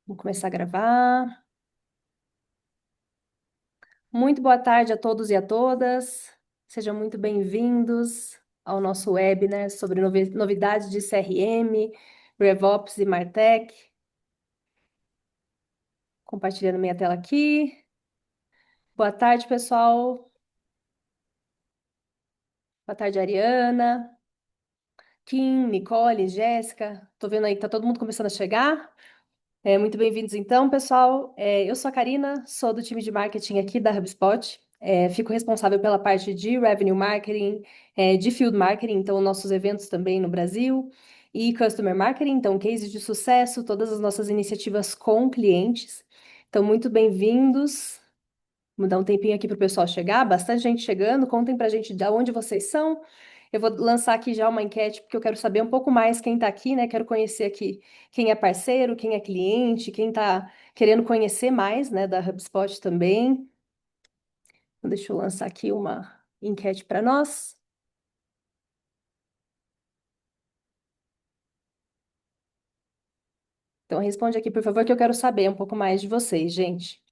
Vou começar a gravar. Muito boa tarde a todos e a todas. Sejam muito bem-vindos ao nosso webinar sobre novidades de CRM, RevOps e MarTech. Compartilhando minha tela aqui. Boa tarde, pessoal. Boa tarde, Ariana, Kim, Nicole, Jéssica. Tô vendo aí que tá todo mundo começando a chegar. Muito bem-vindos então, pessoal. Eu sou a Karina, sou do time de marketing aqui da HubSpot. Fico responsável pela parte de revenue marketing, de field marketing, então nossos eventos também no Brasil, e customer marketing, então cases de sucesso, todas as nossas iniciativas com clientes. Então, muito bem-vindos. Vou dar um tempinho aqui para o pessoal chegar, bastante gente chegando. Contem para a gente de onde vocês são. Eu vou lançar aqui já uma enquete, porque eu quero saber um pouco mais quem está aqui, né? Quero conhecer aqui quem é parceiro, quem é cliente, quem está querendo conhecer mais, né, da HubSpot também. Então, deixa eu lançar aqui uma enquete para nós. Então, responde aqui, por favor, que eu quero saber um pouco mais de vocês, gente.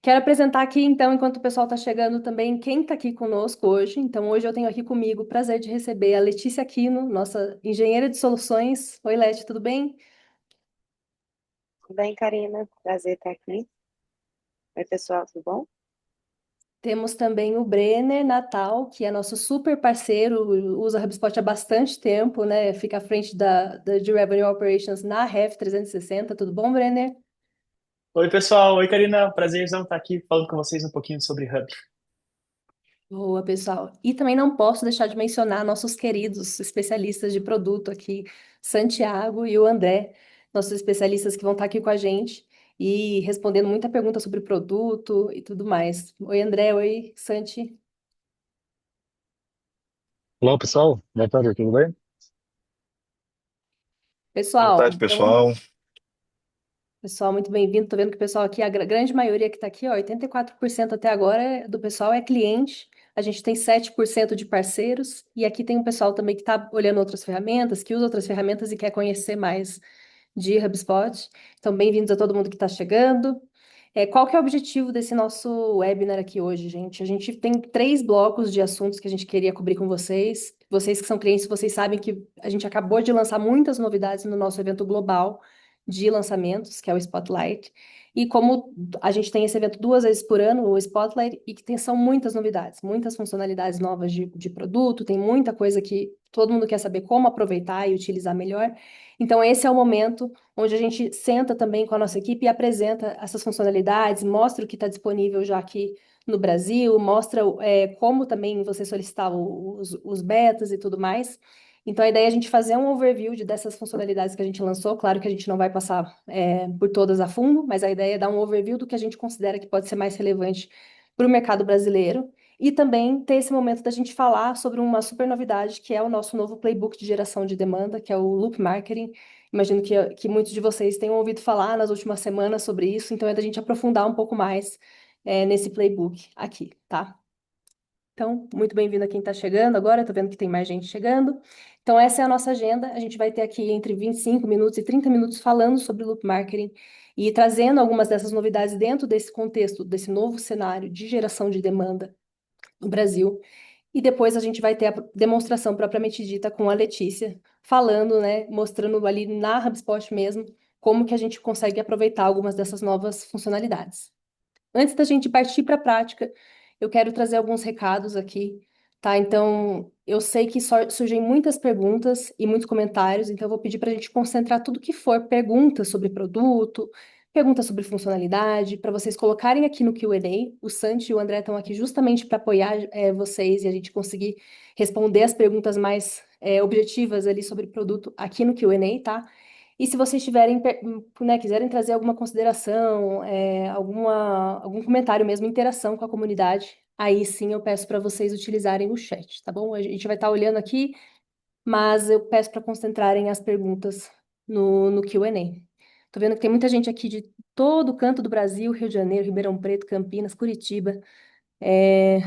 Quero apresentar aqui, então, enquanto o pessoal está chegando também, quem está aqui conosco hoje. Então, hoje eu tenho aqui comigo o prazer de receber a Letícia Aquino, nossa engenheira de soluções. Oi, Leti, tudo bem? Tudo bem, Karina? Prazer estar aqui. Oi, pessoal, tudo bom? Temos também o Brenner Natal, que é nosso super parceiro, usa a HubSpot há bastante tempo, né? Fica à frente de Revenue Operations na Ref 360. Tudo bom, Brenner? Oi, pessoal. Oi, Karina. Prazerzão estar aqui falando com vocês um pouquinho sobre Hub. Boa, pessoal. E também não posso deixar de mencionar nossos queridos especialistas de produto aqui, Santiago e o André, nossos especialistas que vão estar aqui com a gente e respondendo muita pergunta sobre produto e tudo mais. Oi, André. Oi, Santi. Olá, pessoal. Boa tarde, tudo bem? Boa Pessoal, tarde, então, pessoal. pessoal, muito bem-vindo. Tô vendo que o pessoal aqui, a grande maioria que está aqui, ó, 84% até agora do pessoal é cliente. A gente tem 7% de parceiros, e aqui tem um pessoal também que está olhando outras ferramentas, que usa outras ferramentas e quer conhecer mais de HubSpot. Então, bem-vindos a todo mundo que está chegando. Qual que é o objetivo desse nosso webinar aqui hoje, gente? A gente tem 3 blocos de assuntos que a gente queria cobrir com vocês. Vocês que são clientes, vocês sabem que a gente acabou de lançar muitas novidades no nosso evento global de lançamentos, que é o Spotlight. E como a gente tem esse evento 2 vezes por ano, o Spotlight, e que são muitas novidades, muitas funcionalidades novas de produto, tem muita coisa que todo mundo quer saber como aproveitar e utilizar melhor. Então, esse é o momento onde a gente senta também com a nossa equipe e apresenta essas funcionalidades, mostra o que está disponível já aqui no Brasil, mostra como também você solicitar os betas e tudo mais. Então, a ideia é a gente fazer um overview dessas funcionalidades que a gente lançou. Claro que a gente não vai passar por todas a fundo, mas a ideia é dar um overview do que a gente considera que pode ser mais relevante para o mercado brasileiro. E também ter esse momento da gente falar sobre uma super novidade, que é o nosso novo playbook de geração de demanda, que é o Loop Marketing. Imagino que muitos de vocês tenham ouvido falar nas últimas semanas sobre isso, então é da gente aprofundar um pouco mais nesse playbook aqui, tá? Então, muito bem-vindo a quem está chegando agora, estou vendo que tem mais gente chegando. Então, essa é a nossa agenda. A gente vai ter aqui entre 25 minutos e 30 minutos falando sobre Loop Marketing e trazendo algumas dessas novidades dentro desse contexto, desse novo cenário de geração de demanda no Brasil. E depois a gente vai ter a demonstração propriamente dita com a Letícia, falando, né, mostrando ali na HubSpot mesmo, como que a gente consegue aproveitar algumas dessas novas funcionalidades. Antes da gente partir para a prática, eu quero trazer alguns recados aqui, tá? Então, eu sei que surgem muitas perguntas e muitos comentários, então eu vou pedir para a gente concentrar tudo que for perguntas sobre produto, perguntas sobre funcionalidade, para vocês colocarem aqui no Q&A. O Santi e o André estão aqui justamente para apoiar vocês e a gente conseguir responder as perguntas mais objetivas ali sobre produto aqui no Q&A, tá? E se vocês tiverem, né, quiserem trazer alguma consideração, algum comentário mesmo, interação com a comunidade, aí sim eu peço para vocês utilizarem o chat, tá bom? A gente vai estar olhando aqui, mas eu peço para concentrarem as perguntas no Q&A. Tô vendo que tem muita gente aqui de todo canto do Brasil, Rio de Janeiro, Ribeirão Preto, Campinas, Curitiba. É,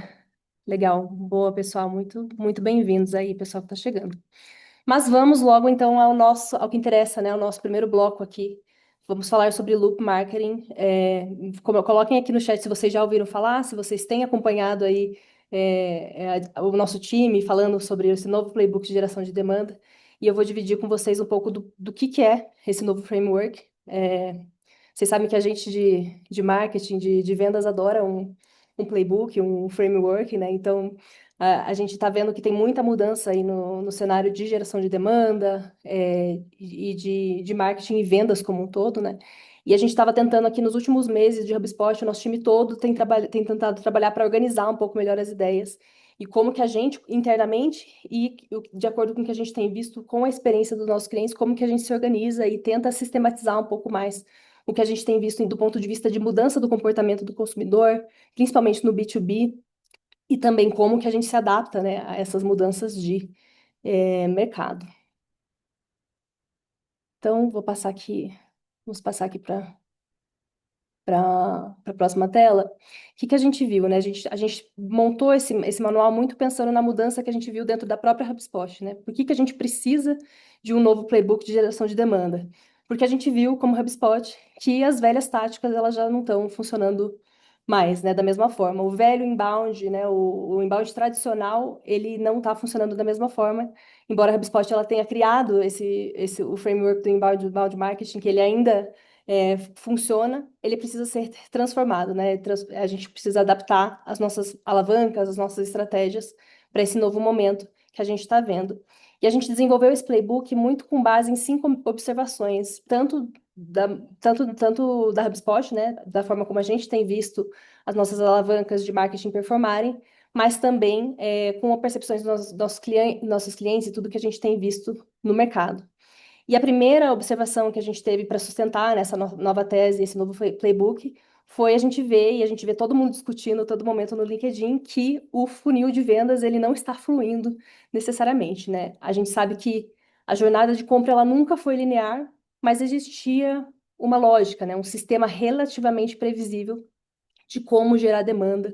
legal, boa, pessoal, muito, muito bem-vindos aí, pessoal que está chegando. Mas vamos logo então ao que interessa, né? O nosso primeiro bloco aqui. Vamos falar sobre loop marketing. Coloquem aqui no chat se vocês já ouviram falar, se vocês têm acompanhado aí o nosso time falando sobre esse novo playbook de geração de demanda. E eu vou dividir com vocês um pouco do que é esse novo framework. Vocês sabem que a gente de marketing, de vendas, adora um playbook, um framework, né? Então, a gente está vendo que tem muita mudança aí no cenário de geração de demanda, e de marketing e vendas como um todo, né? E a gente estava tentando aqui nos últimos meses de HubSpot, o nosso time todo tem tentado trabalhar para organizar um pouco melhor as ideias e como que a gente, internamente, e de acordo com o que a gente tem visto com a experiência dos nossos clientes, como que a gente se organiza e tenta sistematizar um pouco mais o que a gente tem visto do ponto de vista de mudança do comportamento do consumidor, principalmente no B2B, e também como que a gente se adapta, né, a essas mudanças de mercado. Então, vamos passar aqui para a próxima tela. O que a gente viu, né? A gente montou esse manual muito pensando na mudança que a gente viu dentro da própria HubSpot, né? Por que a gente precisa de um novo playbook de geração de demanda? Porque a gente viu, como HubSpot, que as velhas táticas elas já não estão funcionando mais, né? Da mesma forma. O velho inbound, né? O inbound tradicional, ele não está funcionando da mesma forma. Embora a HubSpot ela tenha criado o framework do inbound marketing, que ele ainda funciona, ele precisa ser transformado, né? A gente precisa adaptar as nossas alavancas, as nossas estratégias para esse novo momento que a gente está vendo. E a gente desenvolveu esse playbook muito com base em 5 observações, tanto da HubSpot, né? Da forma como a gente tem visto as nossas alavancas de marketing performarem, mas também com percepções dos nossos clientes e tudo que a gente tem visto no mercado. E a primeira observação que a gente teve para sustentar nessa nova tese, esse novo playbook, foi a gente ver, e a gente vê todo mundo discutindo a todo momento no LinkedIn, que o funil de vendas ele não está fluindo necessariamente, né? A gente sabe que a jornada de compra ela nunca foi linear, mas existia uma lógica, né? Um sistema relativamente previsível de como gerar demanda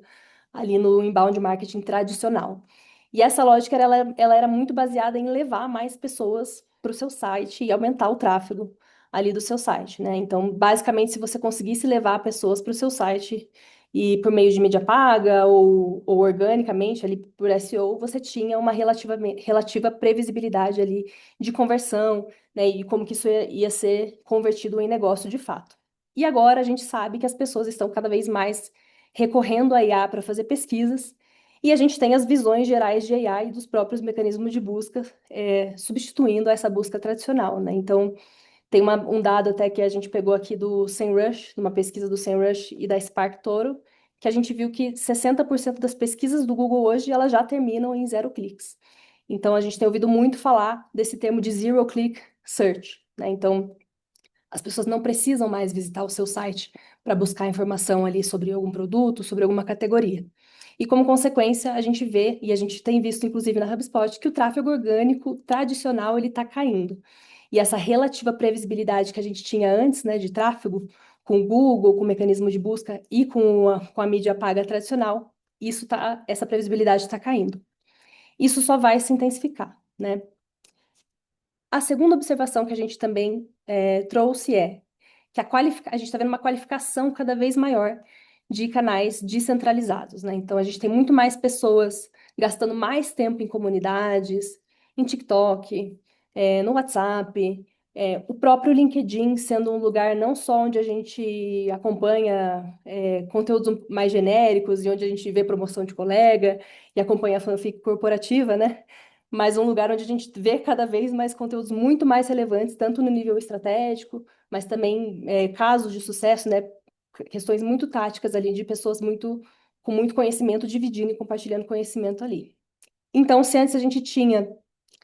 ali no inbound marketing tradicional. E essa lógica ela era muito baseada em levar mais pessoas para o seu site e aumentar o tráfego ali do seu site, né? Então, basicamente, se você conseguisse levar pessoas para o seu site e por meio de mídia paga ou organicamente ali por SEO, você tinha uma relativa previsibilidade ali de conversão, né? E como que isso ia ser convertido em negócio de fato. E agora a gente sabe que as pessoas estão cada vez mais recorrendo à IA para fazer pesquisas, e a gente tem as visões gerais de AI e dos próprios mecanismos de busca, substituindo essa busca tradicional, né? Então, tem um dado até que a gente pegou aqui do SEMrush, de uma pesquisa do SEMrush e da Spark Toro, que a gente viu que 60% das pesquisas do Google hoje, elas já terminam em 0 cliques. Então, a gente tem ouvido muito falar desse termo de Zero Click Search, né? Então, as pessoas não precisam mais visitar o seu site para buscar informação ali sobre algum produto, sobre alguma categoria. E como consequência, a gente vê, e a gente tem visto inclusive na HubSpot, que o tráfego orgânico tradicional ele está caindo. E essa relativa previsibilidade que a gente tinha antes, né, de tráfego, com o Google, com o mecanismo de busca e com a mídia paga tradicional, essa previsibilidade está caindo. Isso só vai se intensificar, né? A segunda observação que a gente também trouxe é que a gente está vendo uma qualificação cada vez maior de canais descentralizados, né? Então, a gente tem muito mais pessoas gastando mais tempo em comunidades, em TikTok, no WhatsApp, o próprio LinkedIn sendo um lugar não só onde a gente acompanha conteúdos mais genéricos e onde a gente vê promoção de colega e acompanha a fanfic corporativa, né? Mas um lugar onde a gente vê cada vez mais conteúdos muito mais relevantes, tanto no nível estratégico, mas também casos de sucesso, né? Questões muito táticas ali, de pessoas com muito conhecimento, dividindo e compartilhando conhecimento ali. Então, se antes a gente tinha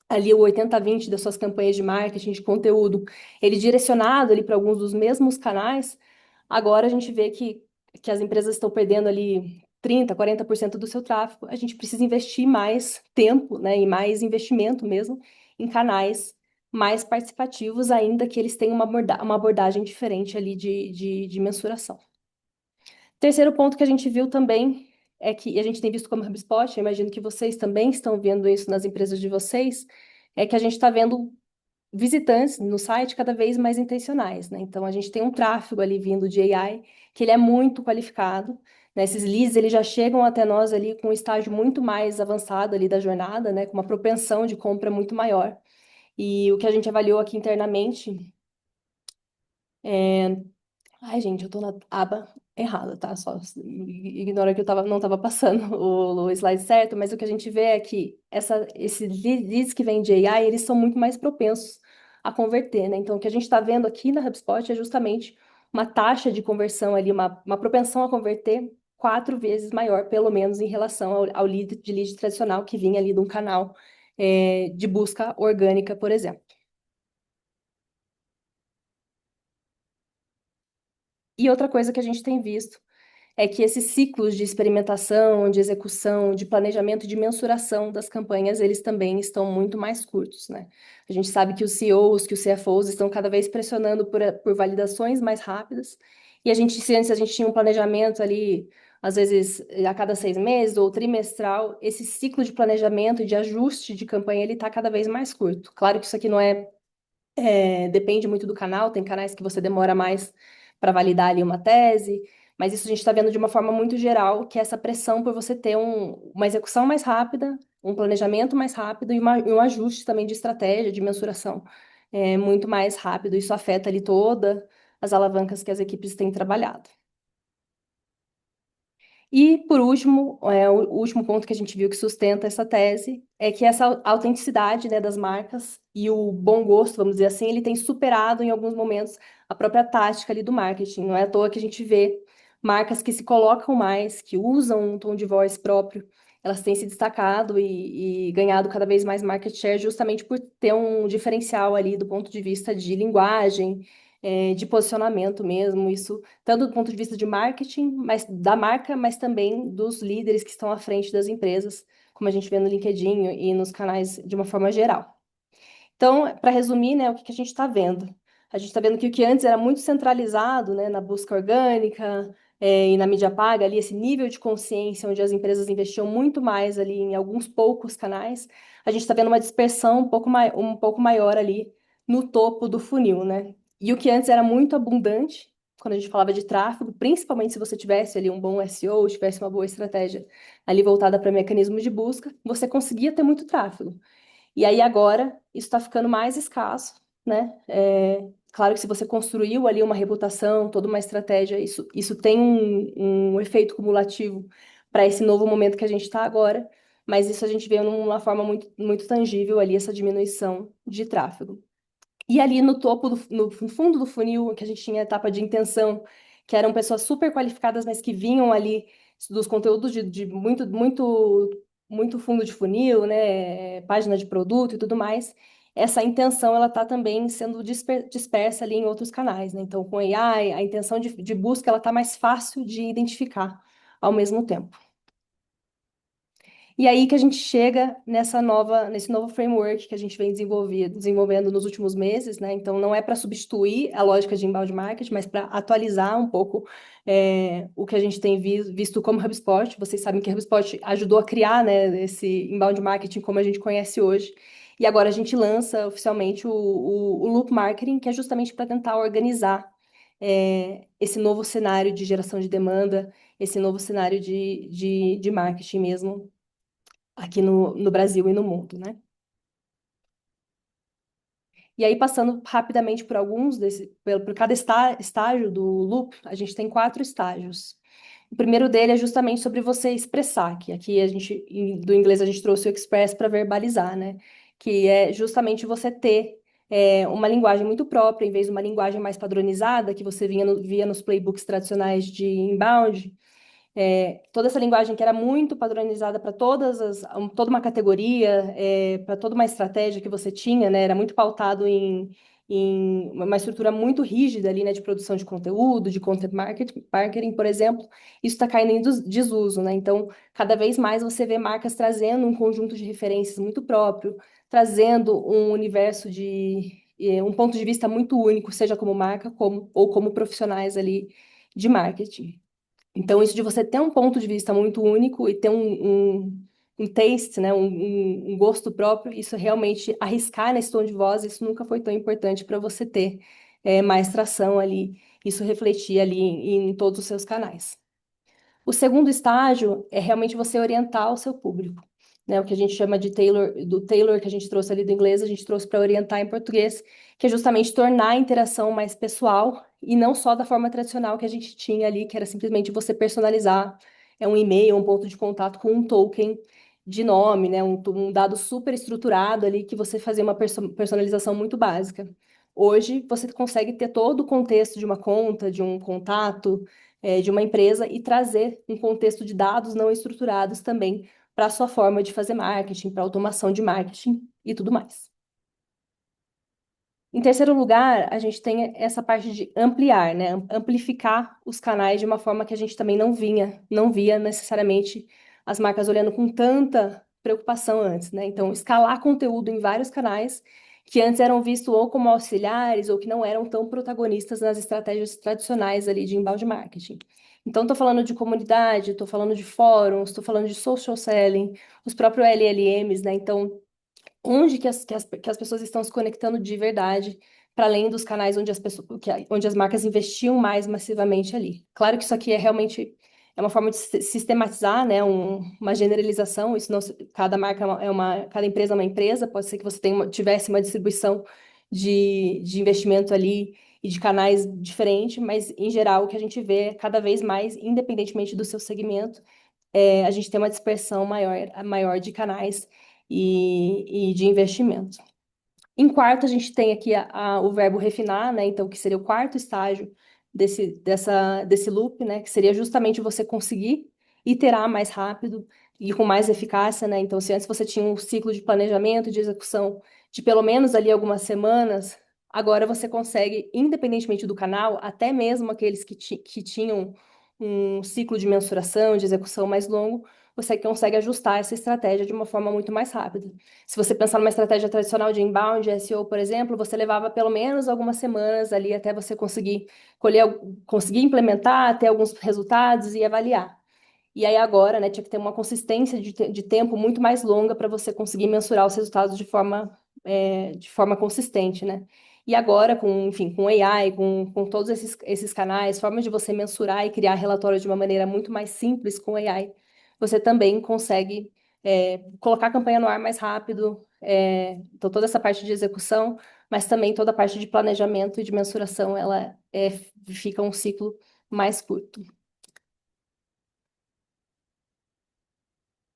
ali o 80/20 das suas campanhas de marketing, de conteúdo, ele direcionado ali para alguns dos mesmos canais, agora a gente vê que as empresas estão perdendo ali 30%, 40% do seu tráfego. A gente precisa investir mais tempo, né, e mais investimento mesmo em canais mais participativos, ainda que eles tenham uma abordagem diferente ali de mensuração. Terceiro ponto que a gente viu também e a gente tem visto como HubSpot, eu imagino que vocês também estão vendo isso nas empresas de vocês, é que a gente está vendo visitantes no site cada vez mais intencionais, né? Então a gente tem um tráfego ali vindo de AI que ele é muito qualificado, né? Esses leads eles já chegam até nós ali com um estágio muito mais avançado ali da jornada, né? Com uma propensão de compra muito maior. E o que a gente avaliou aqui internamente é... Ai, gente, eu tô na aba errada, tá? Só ignora que não tava passando o slide certo, mas o que a gente vê é que esses leads que vêm de AI, eles são muito mais propensos a converter, né? Então, o que a gente está vendo aqui na HubSpot é justamente uma taxa de conversão ali, uma propensão a converter 4 vezes maior, pelo menos, em relação ao lead tradicional que vinha ali de um canal de busca orgânica, por exemplo. E outra coisa que a gente tem visto é que esses ciclos de experimentação, de execução, de planejamento e de mensuração das campanhas, eles também estão muito mais curtos, né? A gente sabe que os CEOs, que os CFOs estão cada vez pressionando por validações mais rápidas, e se antes a gente tinha um planejamento ali, às vezes a cada 6 meses ou trimestral, esse ciclo de planejamento e de ajuste de campanha, ele está cada vez mais curto. Claro que isso aqui não depende muito do canal, tem canais que você demora mais para validar ali uma tese, mas isso a gente está vendo de uma forma muito geral, que é essa pressão por você ter uma execução mais rápida, um planejamento mais rápido e um ajuste também de estratégia, de mensuração muito mais rápido. Isso afeta ali todas as alavancas que as equipes têm trabalhado. E, por último, o último ponto que a gente viu que sustenta essa tese é que essa autenticidade, né, das marcas e o bom gosto, vamos dizer assim, ele tem superado em alguns momentos a própria tática ali do marketing. Não é à toa que a gente vê marcas que se colocam mais, que usam um tom de voz próprio, elas têm se destacado e ganhado cada vez mais market share justamente por ter um diferencial ali do ponto de vista de linguagem, de posicionamento mesmo, isso tanto do ponto de vista de marketing, mas da marca, mas também dos líderes que estão à frente das empresas, como a gente vê no LinkedIn e nos canais de uma forma geral. Então, para resumir, né, o que que a gente está vendo? A gente está vendo que o que antes era muito centralizado, né, na busca orgânica, e na mídia paga, ali, esse nível de consciência, onde as empresas investiam muito mais ali em alguns poucos canais, a gente está vendo uma dispersão um pouco maior ali no topo do funil, né? E o que antes era muito abundante, quando a gente falava de tráfego, principalmente se você tivesse ali um bom SEO, tivesse uma boa estratégia ali voltada para mecanismos de busca, você conseguia ter muito tráfego. E aí agora isso está ficando mais escasso, né? Claro que se você construiu ali uma reputação, toda uma estratégia, isso tem um efeito cumulativo para esse novo momento que a gente está agora, mas isso a gente vê numa forma muito, muito tangível ali, essa diminuição de tráfego. E ali no topo, no fundo do funil, que a gente tinha a etapa de intenção, que eram pessoas super qualificadas, mas que vinham ali dos conteúdos de muito, muito, muito fundo de funil, né, página de produto e tudo mais. Essa intenção, ela está também sendo dispersa ali em outros canais, né? Então, com AI, a intenção de busca, ela está mais fácil de identificar ao mesmo tempo. E aí que a gente chega nesse novo framework que a gente vem desenvolvendo nos últimos meses, né? Então, não é para substituir a lógica de inbound marketing, mas para atualizar um pouco o que a gente tem visto como HubSpot. Vocês sabem que a HubSpot ajudou a criar, né, esse inbound marketing como a gente conhece hoje. E agora a gente lança oficialmente o Loop Marketing, que é justamente para tentar organizar esse novo cenário de geração de demanda, esse novo cenário de marketing mesmo aqui no Brasil e no mundo, né? E aí, passando rapidamente por por cada estágio do loop, a gente tem 4 estágios. O primeiro dele é justamente sobre você expressar, que aqui do inglês a gente trouxe o express para verbalizar, né? Que é justamente você ter uma linguagem muito própria, em vez de uma linguagem mais padronizada, que você via nos playbooks tradicionais de inbound. Toda essa linguagem que era muito padronizada para toda uma categoria, para toda uma estratégia que você tinha, né, era muito pautado em uma estrutura muito rígida ali, né, de produção de conteúdo, de content marketing, por exemplo, isso está caindo em desuso, né? Então, cada vez mais você vê marcas trazendo um conjunto de referências muito próprio, trazendo um universo um ponto de vista muito único, seja como marca ou como profissionais ali de marketing. Então, isso de você ter um ponto de vista muito único e ter um taste, né, um gosto próprio, isso realmente, arriscar nesse tom de voz, isso nunca foi tão importante para você ter mais tração ali, isso refletir ali em todos os seus canais. O segundo estágio é realmente você orientar o seu público, né? O que a gente chama de tailor, do tailor que a gente trouxe ali do inglês, a gente trouxe para orientar em português, que é justamente tornar a interação mais pessoal e não só da forma tradicional que a gente tinha ali, que era simplesmente você personalizar um e-mail, um ponto de contato com um token de nome, né? Um dado super estruturado ali que você fazia uma personalização muito básica. Hoje você consegue ter todo o contexto de uma conta, de um contato, de uma empresa e trazer um contexto de dados não estruturados também para a sua forma de fazer marketing, para automação de marketing e tudo mais. Em terceiro lugar, a gente tem essa parte de ampliar, né? Amplificar os canais de uma forma que a gente também não via necessariamente as marcas olhando com tanta preocupação antes, né? Então, escalar conteúdo em vários canais que antes eram vistos ou como auxiliares ou que não eram tão protagonistas nas estratégias tradicionais ali de inbound marketing. Então, estou falando de comunidade, estou falando de fóruns, estou falando de social selling, os próprios LLMs, né? Então, onde que as pessoas estão se conectando de verdade, para além dos canais onde onde as marcas investiam mais massivamente ali. Claro que isso aqui é realmente uma forma de sistematizar, né, uma generalização, isso não, cada marca cada empresa é uma empresa, pode ser que você tivesse uma distribuição de investimento ali e de canais diferentes, mas em geral o que a gente vê é cada vez mais, independentemente do seu segmento, a gente tem uma dispersão maior de canais e de investimento. Em quarto, a gente tem aqui o verbo refinar, né? Então, que seria o quarto estágio desse loop, né? Que seria justamente você conseguir iterar mais rápido e com mais eficácia, né? Então, se antes você tinha um ciclo de planejamento, de execução de pelo menos ali algumas semanas, agora você consegue, independentemente do canal, até mesmo aqueles que tinham um ciclo de mensuração, de execução mais longo, você consegue ajustar essa estratégia de uma forma muito mais rápida. Se você pensar numa estratégia tradicional de inbound, SEO, por exemplo, você levava pelo menos algumas semanas ali até você conseguir conseguir implementar, ter alguns resultados e avaliar. E aí agora, né, tinha que ter uma consistência de tempo muito mais longa para você conseguir mensurar os resultados de forma consistente, né? E agora, enfim, com AI, com todos esses canais, formas de você mensurar e criar relatórios de uma maneira muito mais simples com AI, você também consegue colocar a campanha no ar mais rápido. Então, toda essa parte de execução, mas também toda a parte de planejamento e de mensuração, ela fica um ciclo mais curto.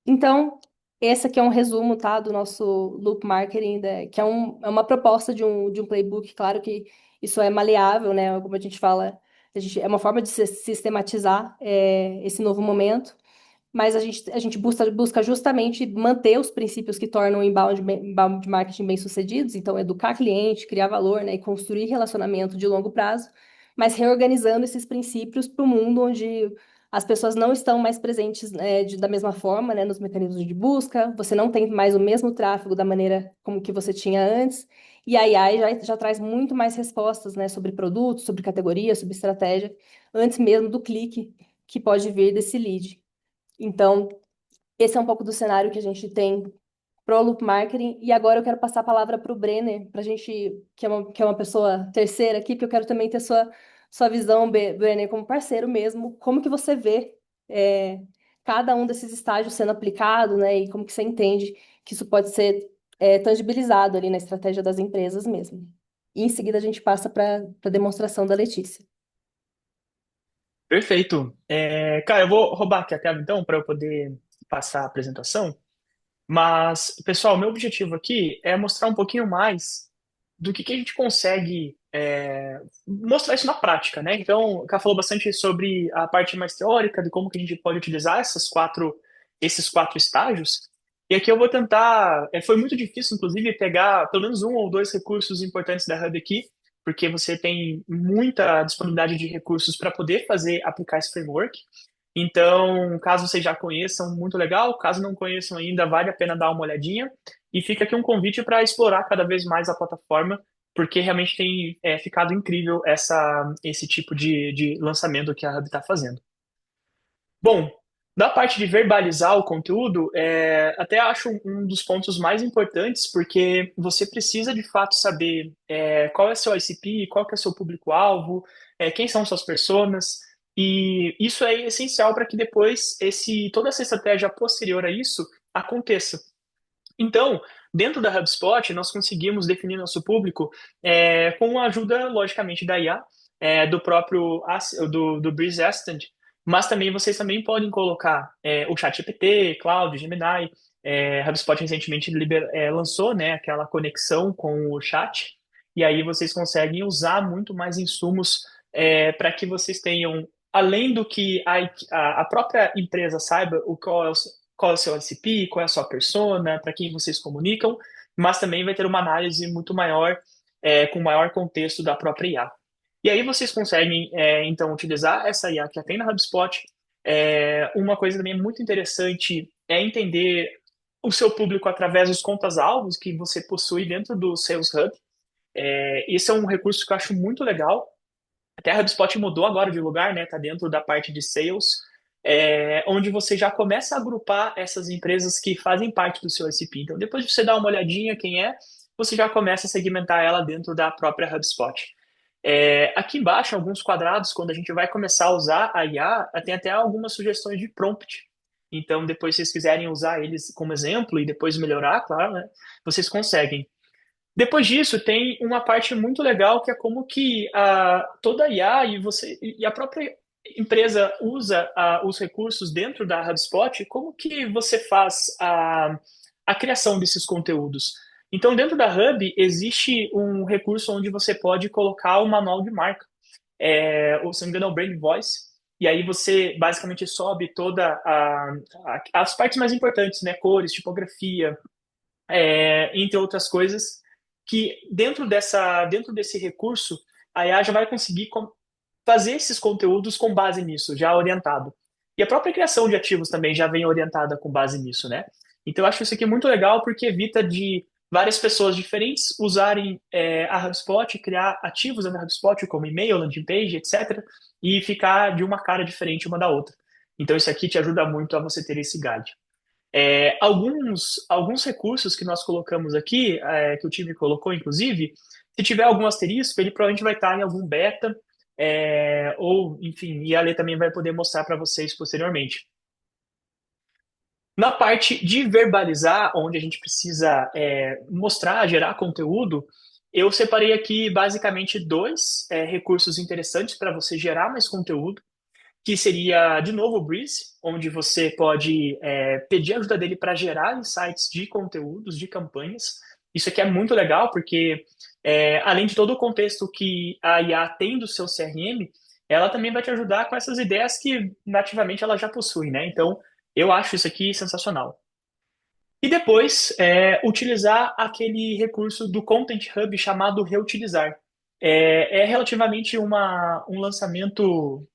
Então, esse aqui é um resumo, tá, do nosso loop marketing, que é uma proposta de um playbook. Claro que isso é maleável, né? Como a gente fala, é uma forma de sistematizar esse novo momento, mas a gente busca justamente manter os princípios que tornam o inbound marketing bem-sucedidos, então educar cliente, criar valor, né, e construir relacionamento de longo prazo, mas reorganizando esses princípios para o mundo onde as pessoas não estão mais presentes, da mesma forma, né, nos mecanismos de busca, você não tem mais o mesmo tráfego da maneira como que você tinha antes, e a AI já traz muito mais respostas, né, sobre produtos, sobre categoria, sobre estratégia, antes mesmo do clique que pode vir desse lead. Então, esse é um pouco do cenário que a gente tem pro Loop Marketing. E agora eu quero passar a palavra para o Brenner, para a gente, que é uma pessoa terceira aqui, porque eu quero também ter sua visão, Brenner, como parceiro mesmo. Como que você vê é, cada um desses estágios sendo aplicado, né? E como que você entende que isso pode ser tangibilizado ali na estratégia das empresas mesmo. E em seguida a gente passa para a demonstração da Letícia. Perfeito. Cara, eu vou roubar aqui a tela então para eu poder passar a apresentação. Mas, pessoal, meu objetivo aqui é mostrar um pouquinho mais do que a gente consegue mostrar isso na prática, né? Então, o Ká falou bastante sobre a parte mais teórica, de como que a gente pode utilizar esses quatro estágios. E aqui eu vou tentar. Foi muito difícil, inclusive, pegar pelo menos um ou dois recursos importantes da Hub aqui, porque você tem muita disponibilidade de recursos para poder aplicar esse framework. Então, caso vocês já conheçam, muito legal. Caso não conheçam ainda, vale a pena dar uma olhadinha. E fica aqui um convite para explorar cada vez mais a plataforma, porque realmente tem ficado incrível esse tipo de lançamento que a Hub está fazendo. Bom, Da parte de verbalizar o conteúdo, até acho um dos pontos mais importantes, porque você precisa de fato saber qual é seu ICP, qual que é seu público-alvo, quem são suas personas, e isso é essencial para que depois toda essa estratégia posterior a isso aconteça. Então, dentro da HubSpot, nós conseguimos definir nosso público com a ajuda, logicamente, da IA, do próprio do Breeze Assistant, mas também vocês também podem colocar o ChatGPT, Claude, Gemini. HubSpot recentemente lançou, né, aquela conexão com o chat, e aí vocês conseguem usar muito mais insumos para que vocês tenham, além do que a própria empresa saiba qual é o seu ICP, qual é a sua persona, para quem vocês comunicam, mas também vai ter uma análise muito maior, com maior contexto da própria IA. E aí vocês conseguem, então, utilizar essa IA que já tem na HubSpot. Uma coisa também muito interessante é entender o seu público através dos contas-alvos que você possui dentro do Sales Hub. Esse é um recurso que eu acho muito legal. Até a HubSpot mudou agora de lugar, né? Está dentro da parte de Sales, onde você já começa a agrupar essas empresas que fazem parte do seu ICP. Então, depois de você dar uma olhadinha quem é, você já começa a segmentar ela dentro da própria HubSpot. Aqui embaixo, em alguns quadrados, quando a gente vai começar a usar a IA, tem até algumas sugestões de prompt. Então, depois, se vocês quiserem usar eles como exemplo e depois melhorar, claro, né, vocês conseguem. Depois disso, tem uma parte muito legal que é como que toda a IA e a própria empresa usa os recursos dentro da HubSpot, como que você faz a criação desses conteúdos. Então, dentro da Hub, existe um recurso onde você pode colocar o manual de marca, ou se não me engano, é o Brand Voice, e aí você basicamente sobe as partes mais importantes, né? Cores, tipografia, entre outras coisas, que dentro desse recurso, a IA já vai conseguir fazer esses conteúdos com base nisso, já orientado. E a própria criação de ativos também já vem orientada com base nisso, né? Então, eu acho isso aqui muito legal porque evita de várias pessoas diferentes usarem a HubSpot, criar ativos na HubSpot, como e-mail, landing page, etc., e ficar de uma cara diferente uma da outra. Então, isso aqui te ajuda muito a você ter esse guide. Alguns recursos que nós colocamos aqui, que o time colocou, inclusive, se tiver algum asterisco, ele provavelmente vai estar em algum beta, ou, enfim, e a Lê também vai poder mostrar para vocês posteriormente. Na parte de verbalizar, onde a gente precisa mostrar, gerar conteúdo, eu separei aqui basicamente dois recursos interessantes para você gerar mais conteúdo, que seria, de novo, o Breeze, onde você pode pedir ajuda dele para gerar insights de conteúdos, de campanhas. Isso aqui é muito legal, porque além de todo o contexto que a IA tem do seu CRM, ela também vai te ajudar com essas ideias que nativamente ela já possui, né? Então, eu acho isso aqui sensacional. E depois, utilizar aquele recurso do Content Hub chamado Reutilizar. É relativamente um lançamento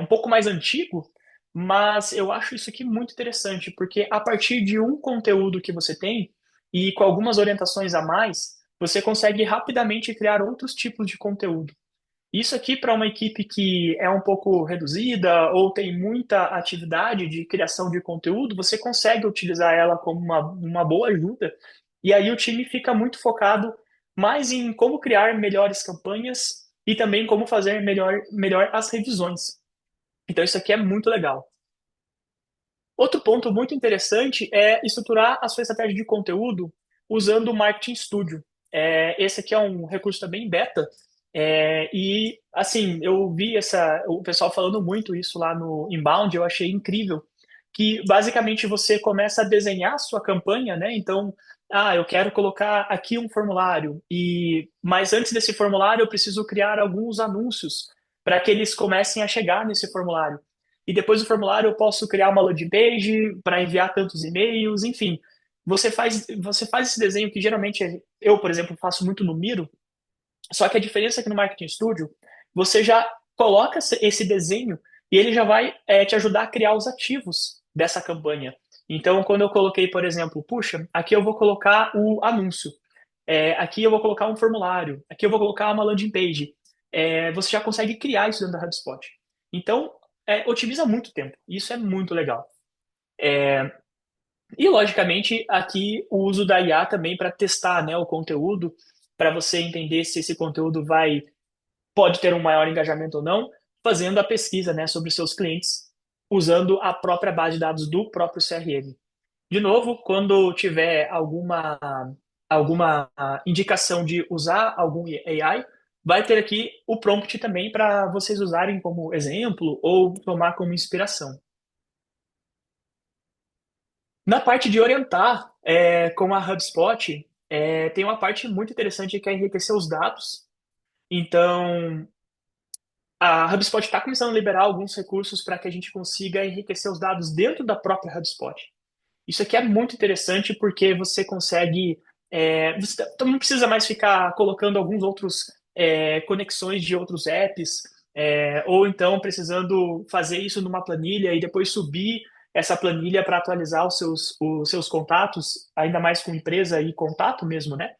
um pouco mais antigo, mas eu acho isso aqui muito interessante, porque a partir de um conteúdo que você tem, e com algumas orientações a mais, você consegue rapidamente criar outros tipos de conteúdo. Isso aqui, para uma equipe que é um pouco reduzida ou tem muita atividade de criação de conteúdo, você consegue utilizar ela como uma boa ajuda. E aí o time fica muito focado mais em como criar melhores campanhas e também como fazer melhor as revisões. Então, isso aqui é muito legal. Outro ponto muito interessante é estruturar a sua estratégia de conteúdo usando o Marketing Studio. Esse aqui é um recurso também beta, e assim, eu vi o pessoal falando muito isso lá no Inbound, eu achei incrível, que basicamente você começa a desenhar a sua campanha, né? Então, eu quero colocar aqui um formulário, mas antes desse formulário eu preciso criar alguns anúncios para que eles comecem a chegar nesse formulário. E depois do formulário eu posso criar uma landing page para enviar tantos e-mails, enfim. Você faz esse desenho que geralmente eu, por exemplo, faço muito no Miro, só que a diferença é que no Marketing Studio, você já coloca esse desenho e ele já vai te ajudar a criar os ativos dessa campanha. Então, quando eu coloquei, por exemplo, puxa, aqui eu vou colocar o anúncio, aqui eu vou colocar um formulário, aqui eu vou colocar uma landing page, você já consegue criar isso dentro da HubSpot. Então, otimiza muito tempo. Isso é muito legal. E, logicamente, aqui o uso da IA também para testar, né, o conteúdo, para você entender se esse conteúdo pode ter um maior engajamento ou não, fazendo a pesquisa, né, sobre seus clientes, usando a própria base de dados do próprio CRM. De novo, quando tiver alguma indicação de usar algum AI, vai ter aqui o prompt também para vocês usarem como exemplo ou tomar como inspiração. Na parte de orientar, com a HubSpot, tem uma parte muito interessante que é enriquecer os dados. Então, a HubSpot está começando a liberar alguns recursos para que a gente consiga enriquecer os dados dentro da própria HubSpot. Isso aqui é muito interessante porque você consegue. Você não precisa mais ficar colocando alguns outros conexões de outros apps, ou então precisando fazer isso numa planilha e depois subir essa planilha para atualizar os seus contatos, ainda mais com empresa e contato mesmo, né?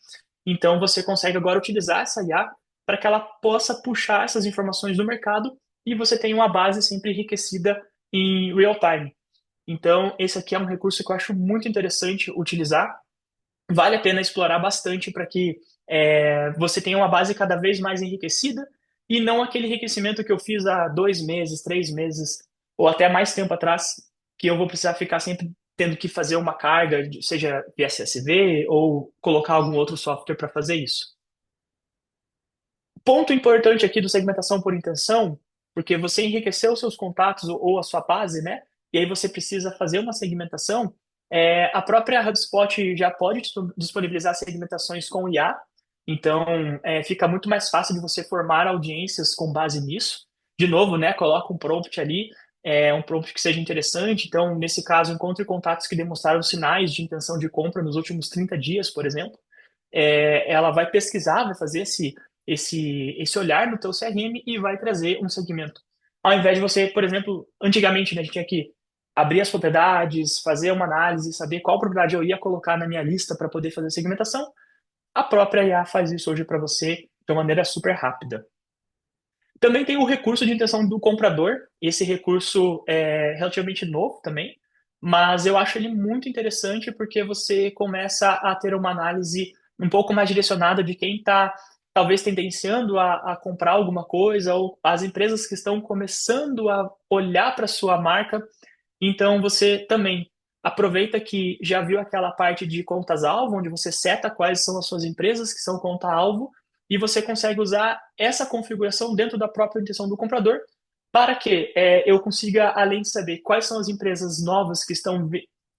Então você consegue agora utilizar essa IA para que ela possa puxar essas informações do mercado e você tenha uma base sempre enriquecida em real time. Então, esse aqui é um recurso que eu acho muito interessante utilizar. Vale a pena explorar bastante para que você tenha uma base cada vez mais enriquecida e não aquele enriquecimento que eu fiz há 2 meses, 3 meses ou até mais tempo atrás, que eu vou precisar ficar sempre tendo que fazer uma carga, seja via CSV ou colocar algum outro software para fazer isso. Ponto importante aqui do segmentação por intenção, porque você enriqueceu os seus contatos ou a sua base, né? E aí você precisa fazer uma segmentação. A própria HubSpot já pode disponibilizar segmentações com IA, então fica muito mais fácil de você formar audiências com base nisso. De novo, né? Coloca um prompt ali, um prompt que seja interessante. Então, nesse caso, encontre contatos que demonstraram sinais de intenção de compra nos últimos 30 dias, por exemplo. Ela vai pesquisar, vai fazer esse olhar no teu CRM e vai trazer um segmento. Ao invés de você, por exemplo, antigamente, né, a gente tinha que abrir as propriedades, fazer uma análise, saber qual propriedade eu ia colocar na minha lista para poder fazer a segmentação, a própria IA faz isso hoje para você de uma maneira super rápida. Também tem o recurso de intenção do comprador. Esse recurso é relativamente novo também, mas eu acho ele muito interessante porque você começa a ter uma análise um pouco mais direcionada de quem está talvez tendenciando a comprar alguma coisa ou as empresas que estão começando a olhar para sua marca. Então você também aproveita que já viu aquela parte de contas-alvo, onde você seta quais são as suas empresas que são conta-alvo e você consegue usar essa configuração dentro da própria intenção do comprador para que eu consiga, além de saber quais são as empresas novas que estão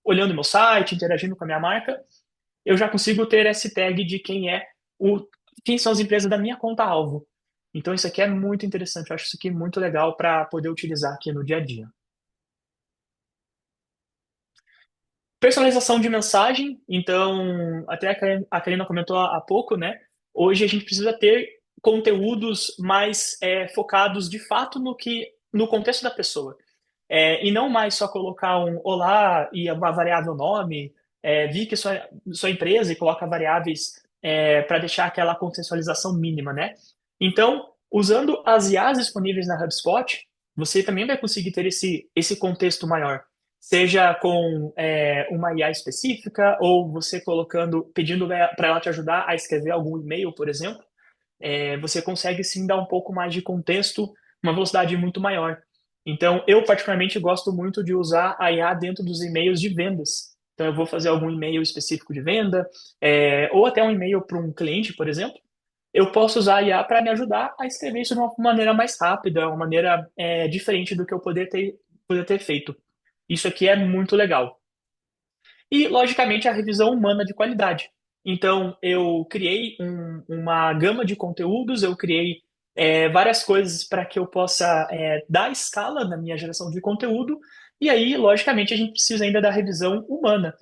olhando meu site, interagindo com a minha marca, eu já consigo ter esse tag de quem são as empresas da minha conta-alvo. Então isso aqui é muito interessante, eu acho isso aqui muito legal para poder utilizar aqui no dia a dia. Personalização de mensagem, então, até a Karina comentou há pouco, né? Hoje a gente precisa ter conteúdos mais focados de fato no contexto da pessoa. E não mais só colocar um olá e uma variável nome, vi que sua empresa e coloca variáveis para deixar aquela contextualização mínima, né? Então, usando as IAs disponíveis na HubSpot, você também vai conseguir ter esse contexto maior seja com uma IA específica ou você pedindo para ela te ajudar a escrever algum e-mail, por exemplo, você consegue sim dar um pouco mais de contexto, uma velocidade muito maior. Então, eu particularmente gosto muito de usar a IA dentro dos e-mails de vendas. Então, eu vou fazer algum e-mail específico de venda, ou até um e-mail para um cliente, por exemplo. Eu posso usar a IA para me ajudar a escrever isso de uma maneira mais rápida, uma maneira diferente do que eu poder ter feito. Isso aqui é muito legal. E, logicamente, a revisão humana de qualidade. Então, eu criei uma gama de conteúdos, eu criei várias coisas para que eu possa dar escala na minha geração de conteúdo, e aí, logicamente, a gente precisa ainda da revisão humana.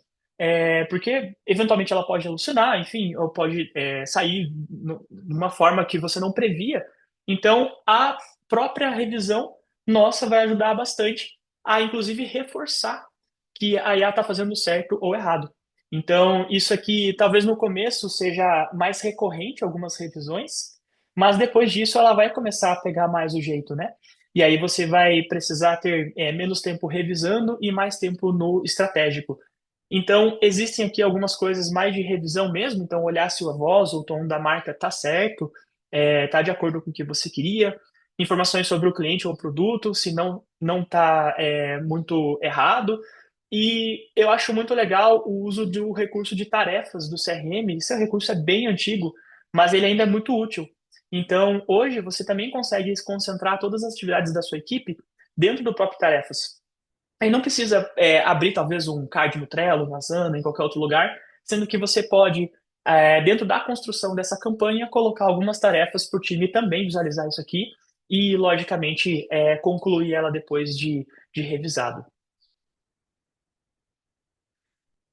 Porque, eventualmente, ela pode alucinar, enfim, ou pode sair de uma forma que você não previa. Então, a própria revisão nossa vai ajudar bastante a, inclusive, reforçar que a IA está fazendo certo ou errado. Então, isso aqui talvez no começo seja mais recorrente, algumas revisões, mas depois disso ela vai começar a pegar mais o jeito, né? e aí você vai precisar ter menos tempo revisando e mais tempo no estratégico. Então, existem aqui algumas coisas mais de revisão mesmo, então olhar se a voz ou o tom da marca está certo, está de acordo com o que você queria, informações sobre o cliente ou o produto, se não está muito errado. E eu acho muito legal o uso do recurso de tarefas do CRM. Esse recurso é bem antigo, mas ele ainda é muito útil. Então, hoje você também consegue concentrar todas as atividades da sua equipe dentro do próprio Tarefas. Aí não precisa abrir talvez um card no Trello, na Asana, em qualquer outro lugar, sendo que você pode, dentro da construção dessa campanha, colocar algumas tarefas para o time também visualizar isso aqui e, logicamente, concluir ela depois de revisado.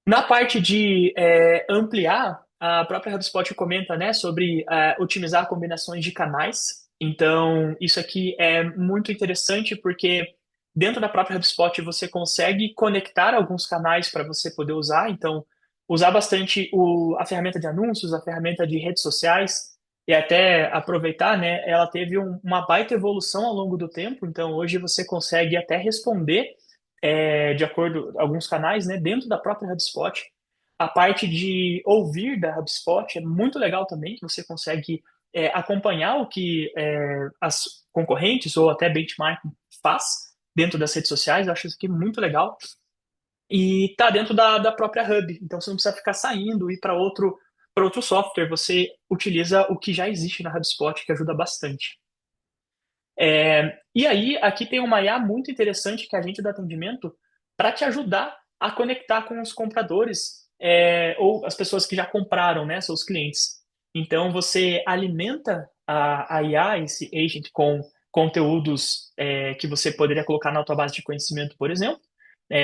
Na parte de ampliar, a própria HubSpot comenta, né, sobre otimizar combinações de canais. Então, isso aqui é muito interessante porque dentro da própria HubSpot você consegue conectar alguns canais para você poder usar. Então, usar bastante a ferramenta de anúncios, a ferramenta de redes sociais e até aproveitar, né, ela teve uma baita evolução ao longo do tempo. Então, hoje você consegue até responder de acordo com alguns canais, né, dentro da própria HubSpot. A parte de ouvir da HubSpot é muito legal também, que você consegue acompanhar o que as concorrentes ou até benchmark faz dentro das redes sociais. Eu acho isso aqui muito legal. E tá dentro da própria Hub, então você não precisa ficar saindo e ir para outro software. Você utiliza o que já existe na HubSpot, que ajuda bastante. E aí, aqui tem uma IA muito interessante que é a gente do atendimento para te ajudar a conectar com os compradores ou as pessoas que já compraram, né, seus clientes. Então, você alimenta a IA, esse agent, com conteúdos que você poderia colocar na tua base de conhecimento, por exemplo.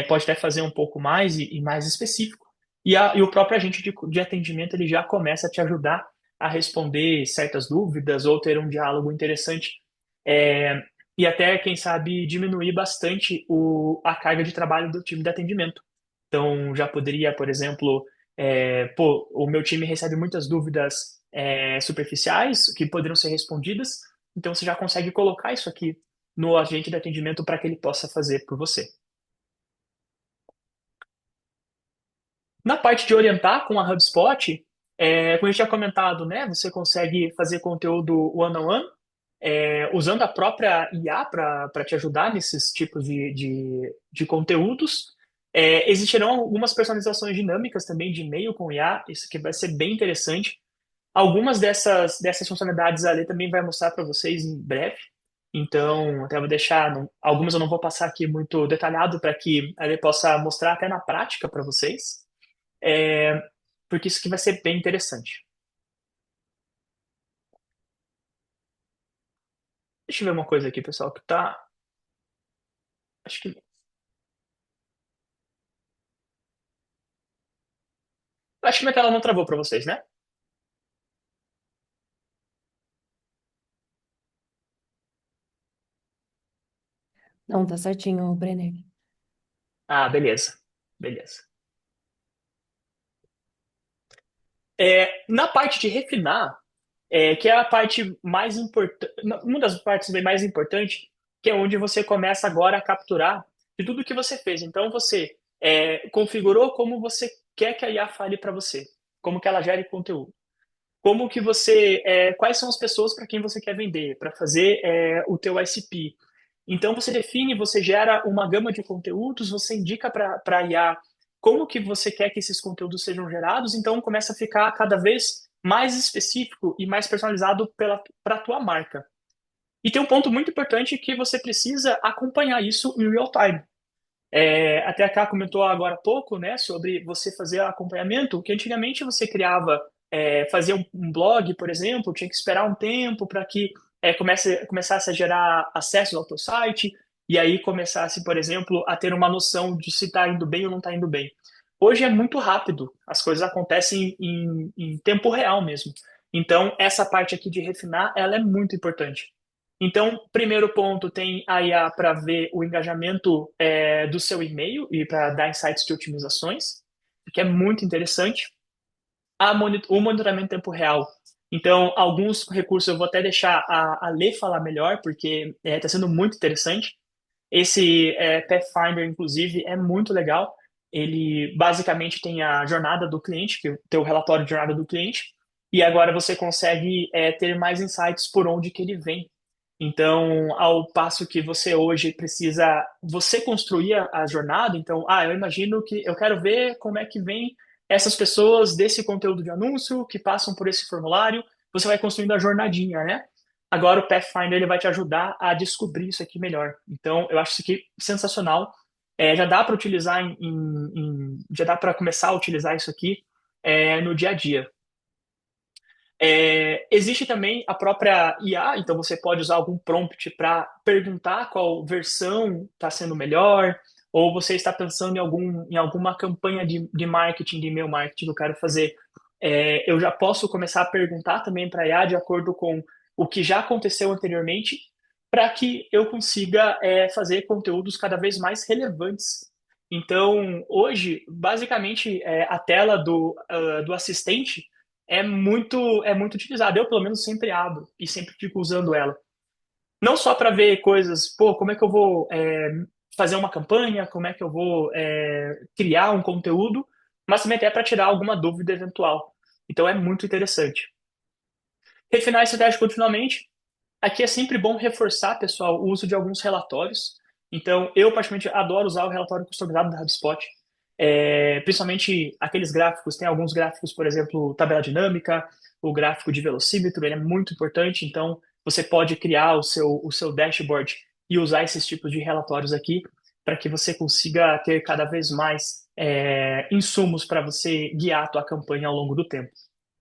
Pode até fazer um pouco mais e mais específico. E o próprio agente de atendimento ele já começa a te ajudar a responder certas dúvidas ou ter um diálogo interessante é, e até, quem sabe, diminuir bastante a carga de trabalho do time de atendimento. Então, já poderia, por exemplo, o meu time recebe muitas dúvidas superficiais que poderiam ser respondidas, então você já consegue colocar isso aqui no agente de atendimento para que ele possa fazer por você. Na parte de orientar com a HubSpot, como a gente tinha comentado, né, você consegue fazer conteúdo one-on-one, usando a própria IA para te ajudar nesses tipos de conteúdos. Existirão algumas personalizações dinâmicas também de e-mail com IA, isso que vai ser bem interessante. Algumas dessas funcionalidades ali também vai mostrar para vocês em breve. Então, até vou deixar, algumas eu não vou passar aqui muito detalhado para que ele possa mostrar até na prática para vocês, é, porque isso aqui vai ser bem interessante. Deixa eu ver uma coisa aqui, pessoal, que tá. Acho que. Acho que minha tela não travou para vocês, né? Não, tá certinho, Brenner. Ah, beleza. Beleza. Na parte de refinar, que é a parte mais importante, uma das partes bem mais importantes, que é onde você começa agora a capturar de tudo que você fez. Então, você configurou como você quer que a IA fale para você, como que ela gere conteúdo. Como que quais são as pessoas para quem você quer vender, para fazer o teu ICP. Então você define, você gera uma gama de conteúdos, você indica para a IA como que você quer que esses conteúdos sejam gerados, então começa a ficar cada vez mais específico e mais personalizado para a tua marca. E tem um ponto muito importante que você precisa acompanhar isso em real time. Até a Ká comentou agora há pouco, né, sobre você fazer acompanhamento, que antigamente você criava, fazia um blog, por exemplo, tinha que esperar um tempo para que começasse a gerar acessos ao teu site, e aí começasse, por exemplo, a ter uma noção de se está indo bem ou não está indo bem. Hoje é muito rápido, as coisas acontecem em tempo real mesmo. Então, essa parte aqui de refinar, ela é muito importante. Então, primeiro ponto, tem a IA para ver o engajamento do seu e-mail e para dar insights de otimizações, que é muito interessante. O monitoramento em tempo real Então, alguns recursos eu vou até deixar a Lê falar melhor, porque está sendo muito interessante. Esse Pathfinder, inclusive, é muito legal. Ele basicamente tem a jornada do cliente, que tem o relatório de jornada do cliente, e agora você consegue ter mais insights por onde que ele vem. Então, ao passo que você hoje precisa, você construir a jornada, então, eu imagino que eu quero ver como é que vem essas pessoas desse conteúdo de anúncio que passam por esse formulário, você vai construindo a jornadinha, né? Agora o Pathfinder ele vai te ajudar a descobrir isso aqui melhor. Então, eu acho isso aqui sensacional. Já dá para utilizar já dá para começar a utilizar isso aqui no dia a dia. Existe também a própria IA, então você pode usar algum prompt para perguntar qual versão está sendo melhor, ou você está pensando em alguma campanha de marketing, de e-mail marketing que eu quero fazer. Eu já posso começar a perguntar também para a IA de acordo com o que já aconteceu anteriormente, para que eu consiga fazer conteúdos cada vez mais relevantes. Então, hoje, basicamente, a tela do assistente é muito utilizada. Eu, pelo menos, sempre abro e sempre fico usando ela. Não só para ver coisas, pô, como é que eu vou fazer uma campanha, como é que eu vou criar um conteúdo, mas também até para tirar alguma dúvida eventual. Então é muito interessante. Refinar a estratégia continuamente. Aqui é sempre bom reforçar, pessoal, o uso de alguns relatórios. Então, eu particularmente adoro usar o relatório customizado da HubSpot, principalmente aqueles gráficos. Tem alguns gráficos, por exemplo, tabela dinâmica, o gráfico de velocímetro, ele é muito importante. Então, você pode criar o seu dashboard e usar esses tipos de relatórios aqui para que você consiga ter cada vez mais insumos para você guiar a tua campanha ao longo do tempo.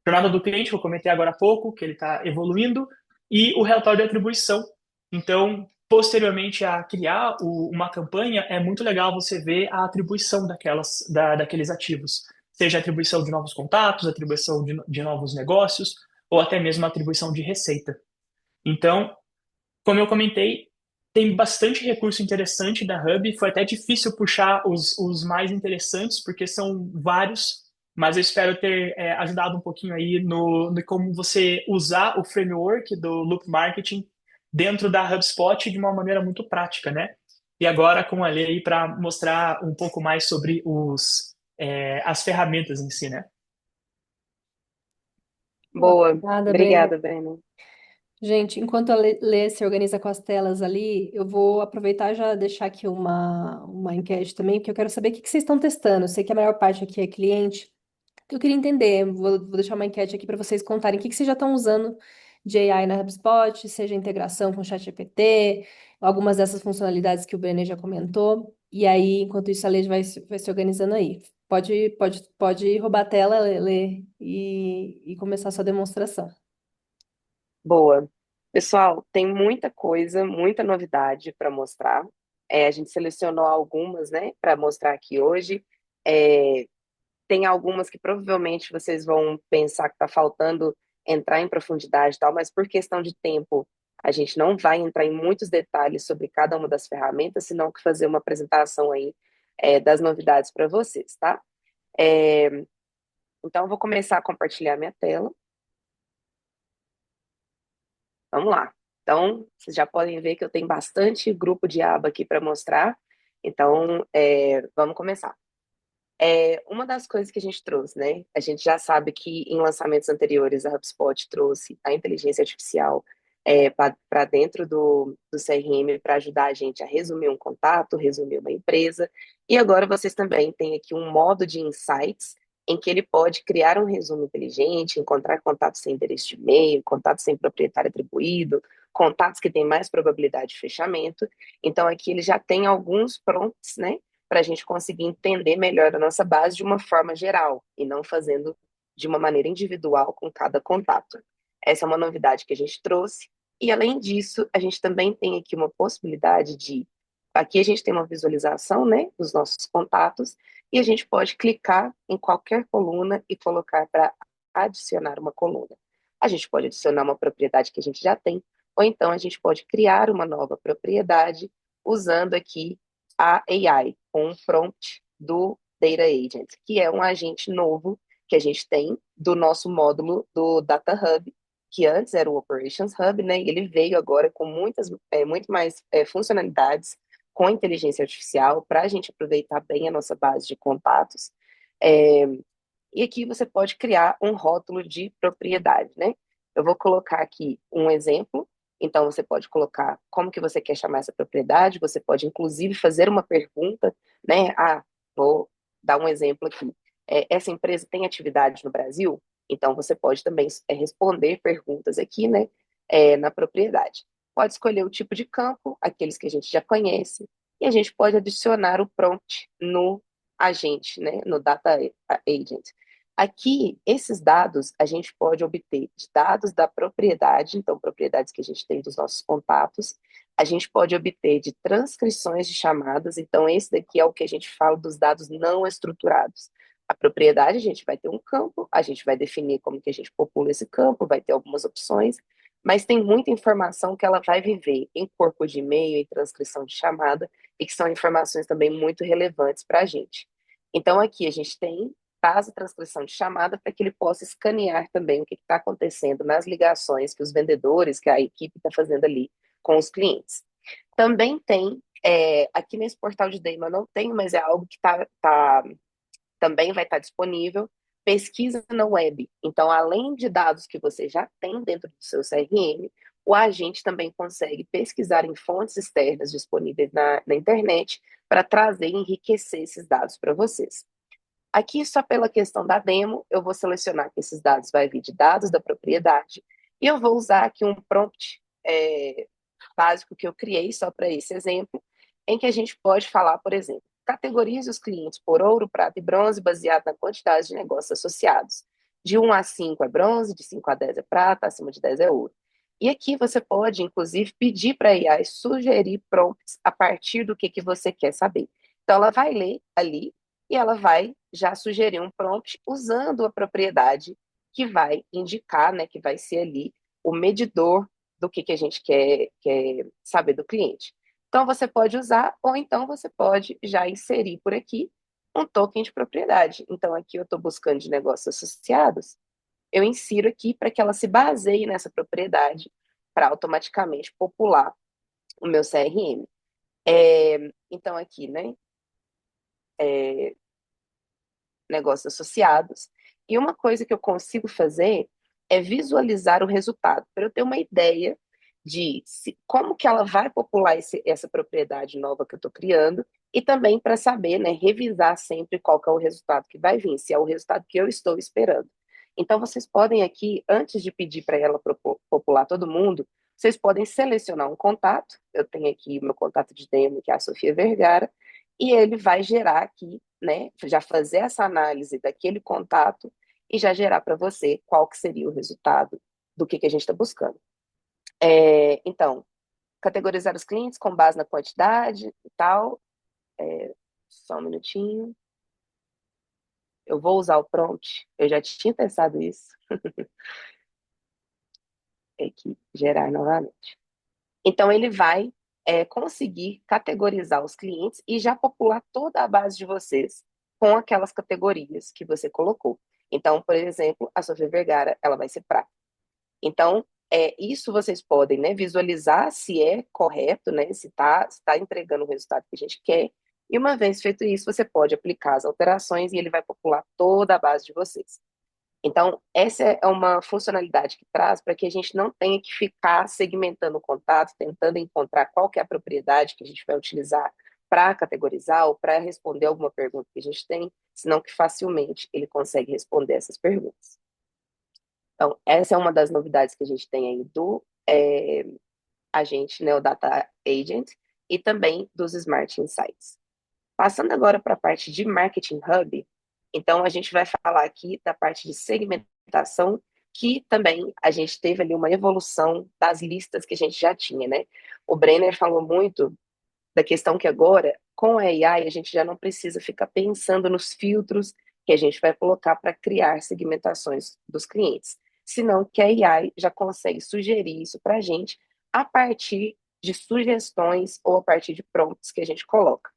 Jornada do cliente, que eu comentei agora há pouco, que ele está evoluindo, e o relatório de atribuição. Então, posteriormente a criar uma campanha, é muito legal você ver a atribuição daqueles ativos, seja atribuição de novos contatos, atribuição de novos negócios, ou até mesmo atribuição de receita. Então, como eu comentei, tem bastante recurso interessante da Hub. Foi até difícil puxar os mais interessantes, porque são vários, mas eu espero ter ajudado um pouquinho aí no como você usar o framework do Loop Marketing dentro da HubSpot de uma maneira muito prática, né? E agora com a Lei aí para mostrar um pouco mais sobre as ferramentas em si, né? Boa. Obrigada, Breno. Obrigada, Breno. Gente, enquanto a Lê se organiza com as telas ali, eu vou aproveitar e já deixar aqui uma enquete também, porque eu quero saber o que que vocês estão testando. Eu sei que a maior parte aqui é cliente. Eu queria entender, vou deixar uma enquete aqui para vocês contarem o que que vocês já estão usando de AI na HubSpot, seja integração com o ChatGPT, algumas dessas funcionalidades que o Brené já comentou. E aí, enquanto isso, a Lê vai se organizando aí. Pode roubar a tela, Lê, e começar a sua demonstração. Boa. Pessoal, tem muita coisa, muita novidade para mostrar. A gente selecionou algumas, né, para mostrar aqui hoje. É, Tem algumas que provavelmente vocês vão pensar que está faltando entrar em profundidade e tal, mas por questão de tempo, a gente não vai entrar em muitos detalhes sobre cada uma das ferramentas, senão que fazer uma apresentação aí das novidades para vocês, tá? É, então, eu vou começar a compartilhar minha tela. Vamos lá. Então, vocês já podem ver que eu tenho bastante grupo de aba aqui para mostrar. Então, vamos começar. Uma das coisas que a gente trouxe, né? A gente já sabe que em lançamentos anteriores a HubSpot trouxe a inteligência artificial para dentro do CRM para ajudar a gente a resumir um contato, resumir uma empresa. E agora vocês também têm aqui um modo de insights em que ele pode criar um resumo inteligente, encontrar contatos sem endereço de e-mail, contatos sem proprietário atribuído, contatos que têm mais probabilidade de fechamento. Então aqui ele já tem alguns prompts, né? Para a gente conseguir entender melhor a nossa base de uma forma geral e não fazendo de uma maneira individual com cada contato. Essa é uma novidade que a gente trouxe. E, além disso, a gente também tem aqui uma possibilidade de... Aqui a gente tem uma visualização, né, dos nossos contatos e a gente pode clicar em qualquer coluna e colocar para adicionar uma coluna. A gente pode adicionar uma propriedade que a gente já tem, ou então a gente pode criar uma nova propriedade usando aqui a AI, com um prompt do Data Agent, que é um agente novo que a gente tem do nosso módulo do Data Hub, que antes era o Operations Hub, né? E ele veio agora com muito mais funcionalidades com inteligência artificial para a gente aproveitar bem a nossa base de contatos. É, e aqui você pode criar um rótulo de propriedade, né? Eu vou colocar aqui um exemplo. Então, você pode colocar como que você quer chamar essa propriedade. Você pode, inclusive, fazer uma pergunta, né? Ah, vou dar um exemplo aqui. Essa empresa tem atividade no Brasil? Então, você pode também responder perguntas aqui, né? Na propriedade. Pode escolher o tipo de campo, aqueles que a gente já conhece, e a gente pode adicionar o prompt no agente, né? No Data Agent. Aqui, esses dados a gente pode obter de dados da propriedade, então, propriedades que a gente tem dos nossos contatos, a gente pode obter de transcrições de chamadas, então, esse daqui é o que a gente fala dos dados não estruturados. A propriedade, a gente vai ter um campo, a gente vai definir como que a gente popula esse campo, vai ter algumas opções, mas tem muita informação que ela vai viver em corpo de e-mail, em transcrição de chamada, e que são informações também muito relevantes para a gente. Então, aqui a gente tem faz a transcrição de chamada para que ele possa escanear também o que está acontecendo nas ligações que os vendedores, que a equipe está fazendo ali com os clientes. Também tem, aqui nesse portal de Dayman não tem, mas é algo que também vai estar disponível, pesquisa na web. Então, além de dados que você já tem dentro do seu CRM, o agente também consegue pesquisar em fontes externas disponíveis na internet para trazer e enriquecer esses dados para vocês. Aqui, só pela questão da demo, eu vou selecionar que esses dados vai vir de dados da propriedade e eu vou usar aqui um prompt básico que eu criei só para esse exemplo, em que a gente pode falar, por exemplo, categorize os clientes por ouro, prata e bronze baseado na quantidade de negócios associados. De 1 a 5 é bronze, de 5 a 10 é prata, acima de 10 é ouro. E aqui você pode, inclusive, pedir para a AI sugerir prompts a partir do que você quer saber. Então, ela vai ler ali e ela vai já sugerir um prompt usando a propriedade que vai indicar, né, que vai ser ali o medidor do que a gente quer saber do cliente. Então, você pode usar, ou então você pode já inserir por aqui um token de propriedade. Então, aqui eu estou buscando de negócios associados, eu insiro aqui para que ela se baseie nessa propriedade para automaticamente popular o meu CRM. Então, aqui, né? Negócios associados. E uma coisa que eu consigo fazer é visualizar o resultado, para eu ter uma ideia de como que ela vai popular essa propriedade nova que eu estou criando, e também para saber, né, revisar sempre qual que é o resultado que vai vir, se é o resultado que eu estou esperando. Então, vocês podem aqui, antes de pedir para ela popular todo mundo, vocês podem selecionar um contato. Eu tenho aqui meu contato de demo, que é a Sofia Vergara, e ele vai gerar aqui, né, já fazer essa análise daquele contato e já gerar para você qual que seria o resultado do que a gente está buscando. Então, categorizar os clientes com base na quantidade e tal. Só um minutinho. Eu vou usar o prompt. Eu já tinha pensado isso. Aqui, gerar novamente. Então, ele vai conseguir categorizar os clientes e já popular toda a base de vocês com aquelas categorias que você colocou. Então, por exemplo, a Sofia Vergara, ela vai ser prata. Então, isso vocês podem, né, visualizar se é correto, né, se tá entregando o resultado que a gente quer. E uma vez feito isso, você pode aplicar as alterações e ele vai popular toda a base de vocês. Então, essa é uma funcionalidade que traz para que a gente não tenha que ficar segmentando o contato, tentando encontrar qual que é a propriedade que a gente vai utilizar para categorizar ou para responder alguma pergunta que a gente tem, senão que facilmente ele consegue responder essas perguntas. Então, essa é uma das novidades que a gente tem aí do agente, né, o Data Agent, e também dos Smart Insights. Passando agora para a parte de Marketing Hub, então a gente vai falar aqui da parte de segmentação, que também a gente teve ali uma evolução das listas que a gente já tinha, né? O Brenner falou muito da questão que agora, com a AI, a gente já não precisa ficar pensando nos filtros que a gente vai colocar para criar segmentações dos clientes, senão que a AI já consegue sugerir isso para a gente a partir de sugestões ou a partir de prompts que a gente coloca.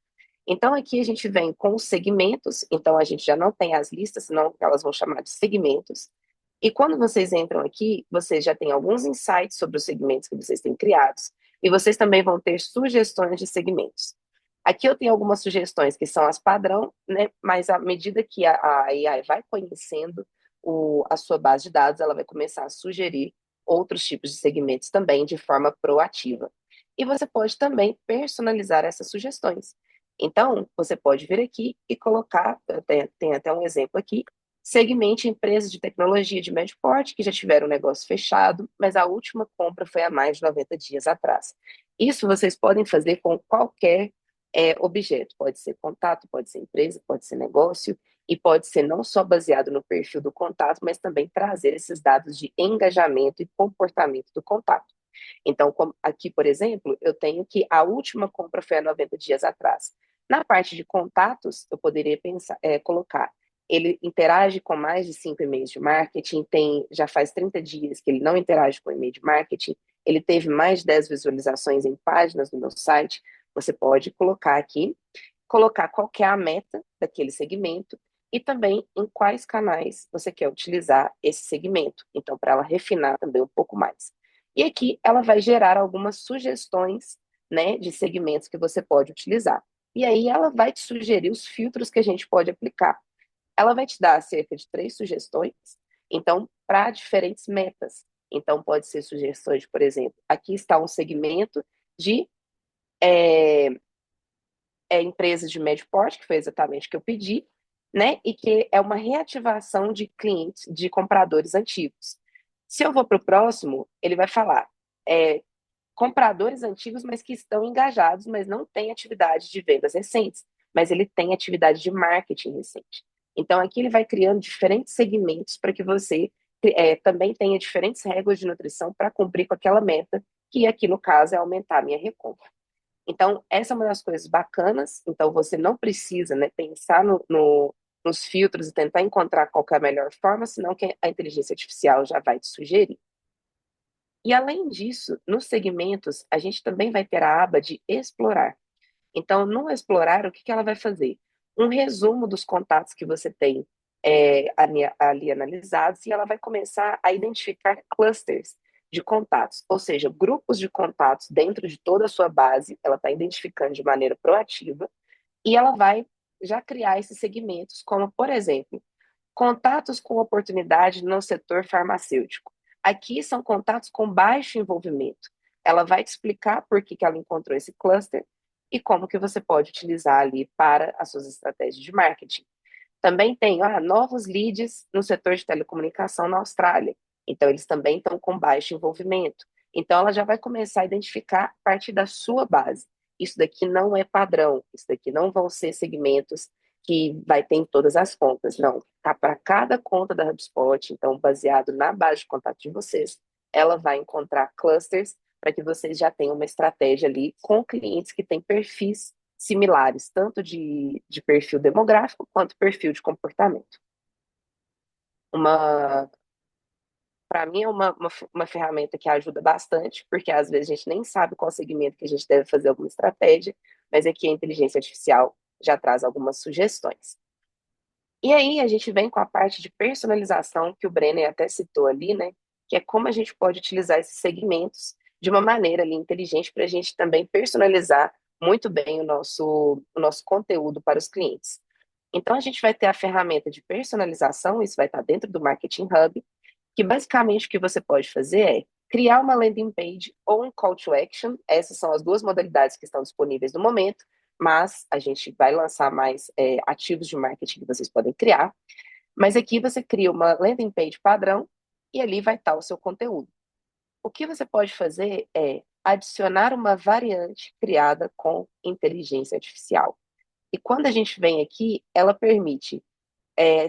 Então, aqui a gente vem com os segmentos, então a gente já não tem as listas, senão elas vão chamar de segmentos. E quando vocês entram aqui, vocês já têm alguns insights sobre os segmentos que vocês têm criados, e vocês também vão ter sugestões de segmentos. Aqui eu tenho algumas sugestões que são as padrão, né? Mas à medida que a AI vai conhecendo a sua base de dados, ela vai começar a sugerir outros tipos de segmentos também de forma proativa. E você pode também personalizar essas sugestões. Então, você pode vir aqui e colocar, tem até um exemplo aqui, segmente empresas de tecnologia de médio porte que já tiveram o negócio fechado, mas a última compra foi há mais de 90 dias atrás. Isso vocês podem fazer com qualquer objeto. Pode ser contato, pode ser empresa, pode ser negócio, e pode ser não só baseado no perfil do contato, mas também trazer esses dados de engajamento e comportamento do contato. Então, aqui, por exemplo, eu tenho que a última compra foi há 90 dias atrás. Na parte de contatos, eu poderia colocar, ele interage com mais de 5 e-mails de marketing, já faz 30 dias que ele não interage com e-mail de marketing, ele teve mais de 10 visualizações em páginas do meu site. Você pode colocar aqui, colocar qual que é a meta daquele segmento e também em quais canais você quer utilizar esse segmento. Então, para ela refinar também um pouco mais. E aqui ela vai gerar algumas sugestões, né, de segmentos que você pode utilizar. E aí ela vai te sugerir os filtros que a gente pode aplicar. Ela vai te dar cerca de 3 sugestões, então, para diferentes metas. Então, pode ser sugestões de, por exemplo, aqui está um segmento de é, empresas de médio porte, que foi exatamente o que eu pedi, né? E que é uma reativação de clientes, de compradores antigos. Se eu vou para o próximo, ele vai falar compradores antigos, mas que estão engajados, mas não têm atividade de vendas recentes, mas ele tem atividade de marketing recente. Então, aqui ele vai criando diferentes segmentos para que você também tenha diferentes regras de nutrição para cumprir com aquela meta, que aqui no caso é aumentar a minha recompra. Então, essa é uma das coisas bacanas. Então, você não precisa, né, pensar nos filtros e tentar encontrar qual é a melhor forma, senão que a inteligência artificial já vai te sugerir. E, além disso, nos segmentos, a gente também vai ter a aba de explorar. Então, no explorar, o que ela vai fazer? Um resumo dos contatos que você tem ali analisados, e ela vai começar a identificar clusters de contatos, ou seja, grupos de contatos dentro de toda a sua base, ela está identificando de maneira proativa, e ela vai já criar esses segmentos, como, por exemplo, contatos com oportunidade no setor farmacêutico. Aqui são contatos com baixo envolvimento. Ela vai te explicar por que ela encontrou esse cluster e como que você pode utilizar ali para as suas estratégias de marketing. Também tem novos leads no setor de telecomunicação na Austrália. Então, eles também estão com baixo envolvimento. Então, ela já vai começar a identificar a partir da sua base. Isso daqui não é padrão, isso daqui não vão ser segmentos que vai ter em todas as contas, não. Tá para cada conta da HubSpot, então, baseado na base de contato de vocês, ela vai encontrar clusters para que vocês já tenham uma estratégia ali com clientes que têm perfis similares, tanto de perfil demográfico quanto perfil de comportamento. Para mim, é uma ferramenta que ajuda bastante, porque às vezes a gente nem sabe qual segmento que a gente deve fazer alguma estratégia, mas aqui a inteligência artificial já traz algumas sugestões. E aí a gente vem com a parte de personalização, que o Brenner até citou ali, né? Que é como a gente pode utilizar esses segmentos de uma maneira ali inteligente para a gente também personalizar muito bem o nosso conteúdo para os clientes. Então, a gente vai ter a ferramenta de personalização, isso vai estar dentro do Marketing Hub, que basicamente o que você pode fazer é criar uma landing page ou um call to action. Essas são as duas modalidades que estão disponíveis no momento, mas a gente vai lançar mais ativos de marketing que vocês podem criar. Mas aqui você cria uma landing page padrão e ali vai estar o seu conteúdo. O que você pode fazer é adicionar uma variante criada com inteligência artificial. E quando a gente vem aqui, ela permite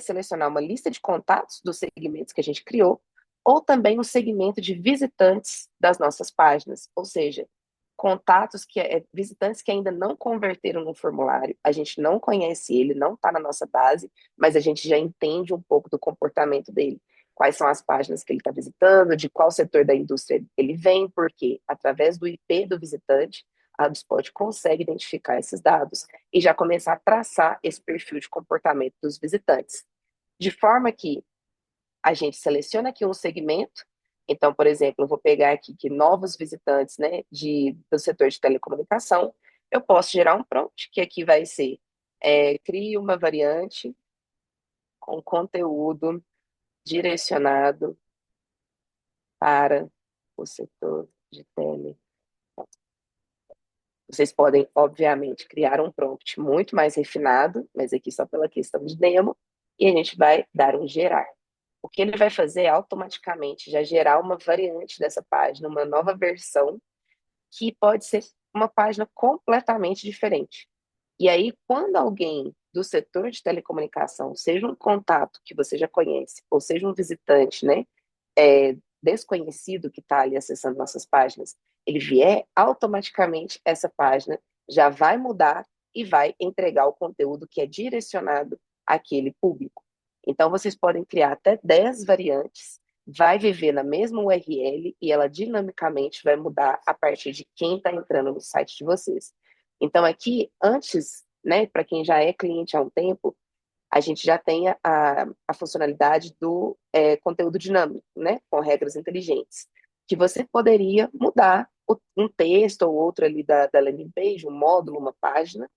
selecionar uma lista de contatos dos segmentos que a gente criou, ou também um segmento de visitantes das nossas páginas, ou seja, contatos visitantes que ainda não converteram no formulário, a gente não conhece ele, não está na nossa base, mas a gente já entende um pouco do comportamento dele. Quais são as páginas que ele está visitando, de qual setor da indústria ele vem, porque através do IP do visitante, a HubSpot consegue identificar esses dados e já começar a traçar esse perfil de comportamento dos visitantes. De forma que a gente seleciona aqui um segmento. Então, por exemplo, eu vou pegar aqui que novos visitantes, né, do setor de telecomunicação, eu posso gerar um prompt, que aqui vai ser crie uma variante com conteúdo direcionado para o setor de tele. Vocês podem, obviamente, criar um prompt muito mais refinado, mas aqui só pela questão de demo, e a gente vai dar um gerar. O que ele vai fazer é automaticamente já gerar uma variante dessa página, uma nova versão, que pode ser uma página completamente diferente. E aí, quando alguém do setor de telecomunicação, seja um contato que você já conhece, ou seja um visitante, né, desconhecido que está ali acessando nossas páginas, ele vier, automaticamente essa página já vai mudar e vai entregar o conteúdo que é direcionado àquele público. Então, vocês podem criar até 10 variantes, vai viver na mesma URL e ela dinamicamente vai mudar a partir de quem está entrando no site de vocês. Então, aqui, antes, né, para quem já é cliente há um tempo, a gente já tem a funcionalidade do conteúdo dinâmico, né, com regras inteligentes, que você poderia mudar um texto ou outro ali da landing page, um módulo, uma página,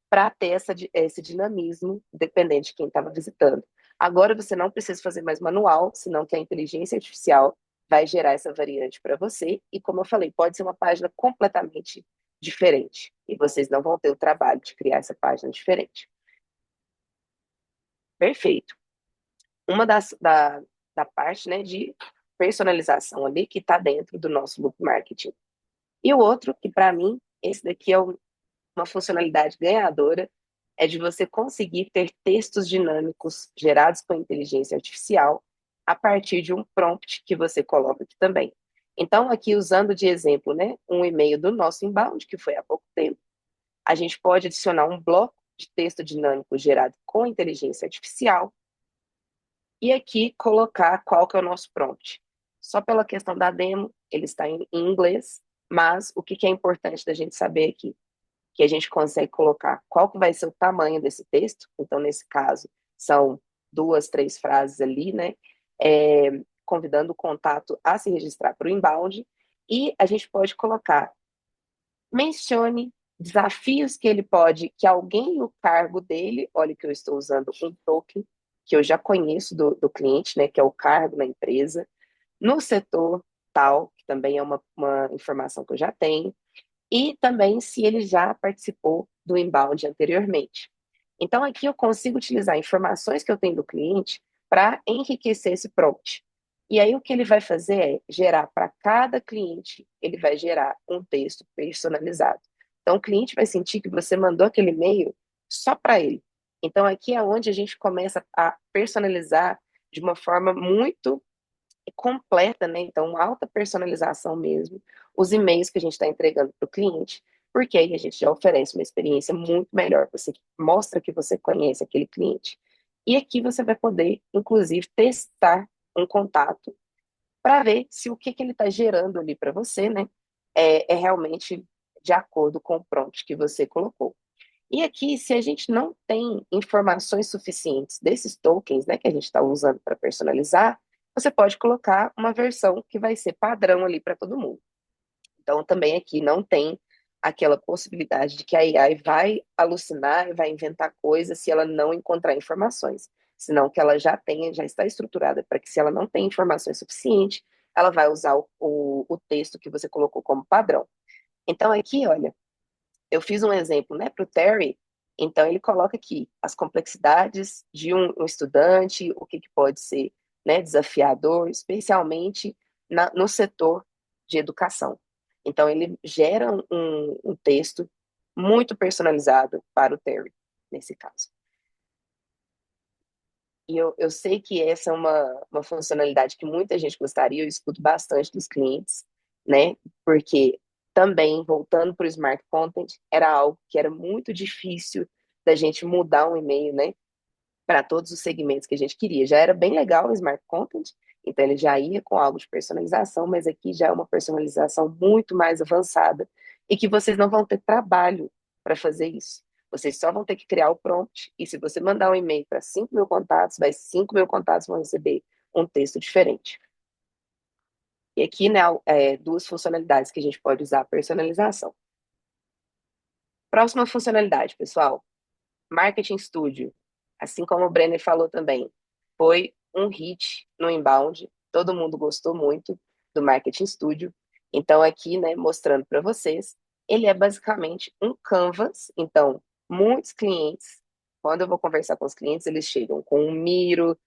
para ter esse dinamismo, dependente de quem estava visitando. Agora você não precisa fazer mais manual, senão que a inteligência artificial vai gerar essa variante para você, e como eu falei, pode ser uma página completamente diferente, e vocês não vão ter o trabalho de criar essa página diferente. Perfeito. Uma da parte, né, de personalização ali que está dentro do nosso loop marketing. E o outro, que para mim, esse daqui é uma funcionalidade ganhadora, é de você conseguir ter textos dinâmicos gerados com inteligência artificial a partir de um prompt que você coloca aqui também. Então, aqui usando de exemplo, né, um e-mail do nosso inbound, que foi há pouco tempo, a gente pode adicionar um bloco de texto dinâmico gerado com inteligência artificial e aqui colocar qual que é o nosso prompt. Só pela questão da demo, ele está em inglês, mas o que é importante da gente saber aqui? Que a gente consegue colocar qual que vai ser o tamanho desse texto. Então, nesse caso, são 2, 3 frases ali, né? Convidando o contato a se registrar para o inbound. E a gente pode colocar, mencione desafios que ele pode, que alguém no cargo dele, olha que eu estou usando um token, que eu já conheço do cliente, né? Que é o cargo na empresa, no setor tal, que também é uma informação que eu já tenho, e também se ele já participou do inbound anteriormente. Então, aqui eu consigo utilizar informações que eu tenho do cliente para enriquecer esse prompt. E aí, o que ele vai fazer é gerar para cada cliente, ele vai gerar um texto personalizado. Então, o cliente vai sentir que você mandou aquele e-mail só para ele. Então, aqui é onde a gente começa a personalizar de uma forma muito completa, né? Então, uma alta personalização mesmo, os e-mails que a gente está entregando para o cliente, porque aí a gente já oferece uma experiência muito melhor. Você mostra que você conhece aquele cliente. E aqui você vai poder, inclusive, testar um contato para ver se o que ele está gerando ali para você, né, é realmente de acordo com o prompt que você colocou. E aqui, se a gente não tem informações suficientes desses tokens, né, que a gente está usando para personalizar, você pode colocar uma versão que vai ser padrão ali para todo mundo. Então, também aqui não tem aquela possibilidade de que a AI vai alucinar e vai inventar coisas se ela não encontrar informações. Senão que ela já tenha, já está estruturada para que se ela não tem informações suficientes, ela vai usar o texto que você colocou como padrão. Então, aqui, olha, eu fiz um exemplo, né, para o Terry, então ele coloca aqui as complexidades de um estudante, o que pode ser, né, desafiador, especialmente no setor de educação. Então ele gera um texto muito personalizado para o Terry, nesse caso. E eu sei que essa é uma funcionalidade que muita gente gostaria, eu escuto bastante dos clientes, né? Porque também, voltando para o Smart Content, era algo que era muito difícil da gente mudar um e-mail, né? Para todos os segmentos que a gente queria. Já era bem legal o Smart Content, então ele já ia com algo de personalização, mas aqui já é uma personalização muito mais avançada, e que vocês não vão ter trabalho para fazer isso. Vocês só vão ter que criar o prompt, e se você mandar um e-mail para 5 mil contatos, 5 mil contatos vão receber um texto diferente. E aqui, né, duas funcionalidades que a gente pode usar: personalização. Próxima funcionalidade, pessoal, Marketing Studio. Assim como o Brenner falou também, foi um hit no inbound, todo mundo gostou muito do Marketing Studio. Então, aqui, né, mostrando para vocês, ele é basicamente um Canvas. Então, muitos clientes, quando eu vou conversar com os clientes, eles chegam com um Miro,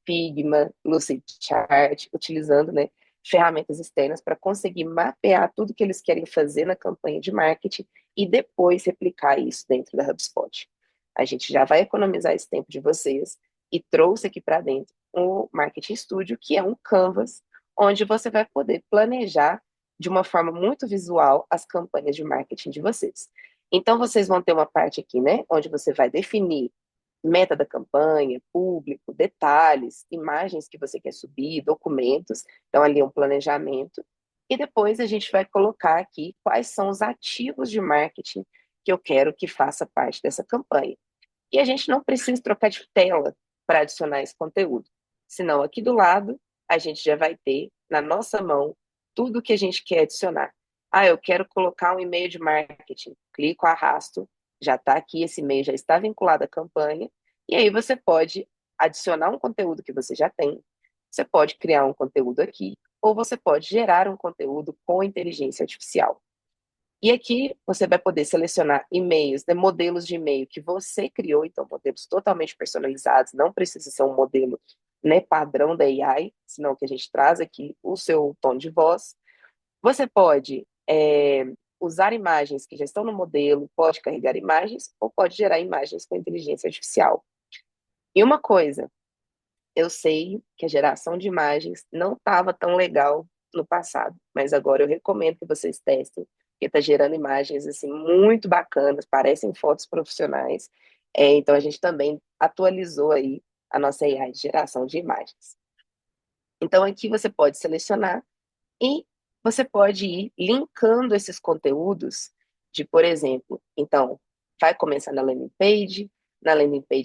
Figma, Lucidchart, utilizando, né, ferramentas externas para conseguir mapear tudo que eles querem fazer na campanha de marketing e depois replicar isso dentro da HubSpot. A gente já vai economizar esse tempo de vocês e trouxe aqui para dentro o Marketing Studio, que é um canvas onde você vai poder planejar de uma forma muito visual as campanhas de marketing de vocês. Então, vocês vão ter uma parte aqui, né, onde você vai definir meta da campanha, público, detalhes, imagens que você quer subir, documentos. Então, ali é um planejamento. E depois a gente vai colocar aqui quais são os ativos de marketing que eu quero que faça parte dessa campanha. E a gente não precisa trocar de tela para adicionar esse conteúdo. Senão, aqui do lado, a gente já vai ter na nossa mão tudo que a gente quer adicionar. Ah, eu quero colocar um e-mail de marketing. Clico, arrasto, já está aqui, esse e-mail já está vinculado à campanha. E aí você pode adicionar um conteúdo que você já tem. Você pode criar um conteúdo aqui, ou você pode gerar um conteúdo com inteligência artificial. E aqui você vai poder selecionar e-mails, né, modelos de e-mail que você criou, então modelos totalmente personalizados, não precisa ser um modelo, né, padrão da AI, senão que a gente traz aqui o seu tom de voz. Você pode usar imagens que já estão no modelo, pode carregar imagens ou pode gerar imagens com inteligência artificial. E uma coisa, eu sei que a geração de imagens não estava tão legal no passado, mas agora eu recomendo que vocês testem, porque está gerando imagens assim muito bacanas, parecem fotos profissionais. Então a gente também atualizou aí a nossa AI de geração de imagens. Então aqui você pode selecionar e você pode ir linkando esses conteúdos de, por exemplo, então, vai começar na landing page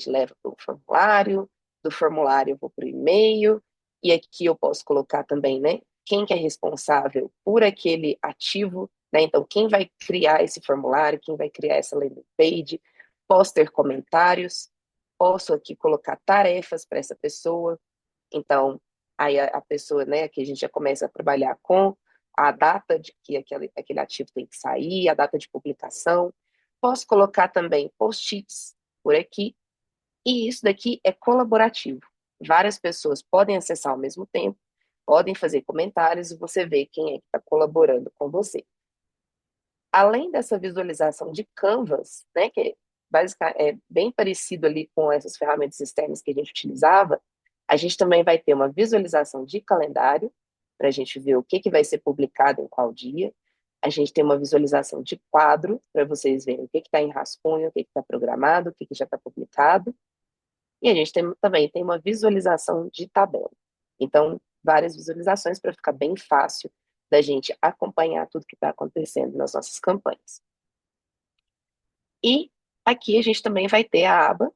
leva para o formulário, do formulário eu vou para o e-mail, e aqui eu posso colocar também, né, quem que é responsável por aquele ativo, né, então quem vai criar esse formulário, quem vai criar essa landing page, posso ter comentários, posso aqui colocar tarefas para essa pessoa, então, aí a pessoa, né, que a gente já começa a trabalhar com a data de que aquele ativo tem que sair, a data de publicação. Posso colocar também post-its por aqui, e isso daqui é colaborativo. Várias pessoas podem acessar ao mesmo tempo, podem fazer comentários e você vê quem é que está colaborando com você. Além dessa visualização de Canvas, né, que é bem parecido ali com essas ferramentas externas que a gente utilizava, a gente também vai ter uma visualização de calendário, para a gente ver o que vai ser publicado em qual dia. A gente tem uma visualização de quadro, para vocês verem o que está em rascunho, o que está programado, o que já está publicado. E a gente também tem uma visualização de tabela. Então, várias visualizações para ficar bem fácil da gente acompanhar tudo que está acontecendo nas nossas campanhas. E aqui a gente também vai ter a aba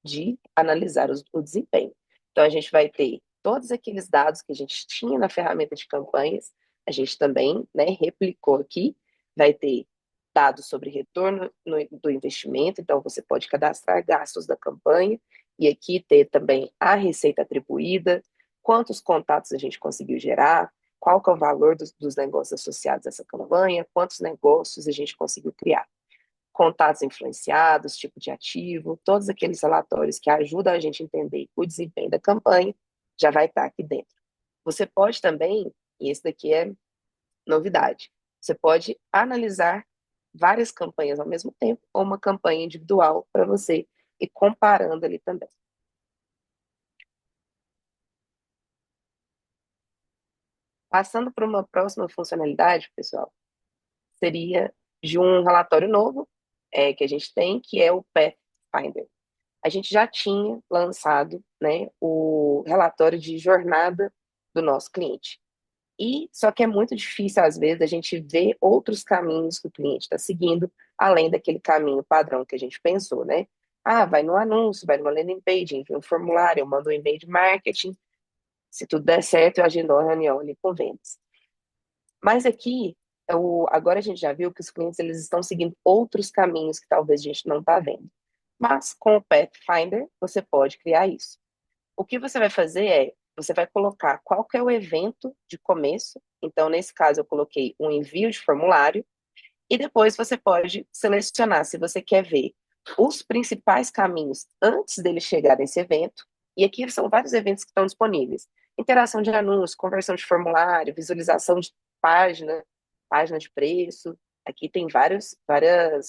de analisar o desempenho. Então, a gente vai ter todos aqueles dados que a gente tinha na ferramenta de campanhas, a gente também, né, replicou aqui, vai ter dados sobre retorno do investimento, então você pode cadastrar gastos da campanha, e aqui ter também a receita atribuída, quantos contatos a gente conseguiu gerar, qual que é o valor dos negócios associados a essa campanha, quantos negócios a gente conseguiu criar, contatos influenciados, tipo de ativo, todos aqueles relatórios que ajudam a gente a entender o desempenho da campanha, já vai estar aqui dentro. Você pode também, e esse daqui é novidade, você pode analisar várias campanhas ao mesmo tempo, ou uma campanha individual para você e comparando ali também. Passando para uma próxima funcionalidade, pessoal, seria de um relatório novo que a gente tem, que é o Pathfinder. A gente já tinha lançado, né, o relatório de jornada do nosso cliente. E só que é muito difícil, às vezes, a gente ver outros caminhos que o cliente está seguindo, além daquele caminho padrão que a gente pensou, né? Ah, vai no anúncio, vai numa landing page, envia um formulário, eu mando um e-mail de marketing. Se tudo der certo, eu agendo uma reunião ali com vendas. Mas aqui, agora a gente já viu que os clientes eles estão seguindo outros caminhos que talvez a gente não está vendo. Mas com o Pathfinder, você pode criar isso. O que você vai fazer é, você vai colocar qual que é o evento de começo. Então, nesse caso, eu coloquei um envio de formulário. E depois você pode selecionar se você quer ver os principais caminhos antes dele chegar nesse evento. E aqui são vários eventos que estão disponíveis. Interação de anúncio, conversão de formulário, visualização de página, página de preço. Aqui tem vários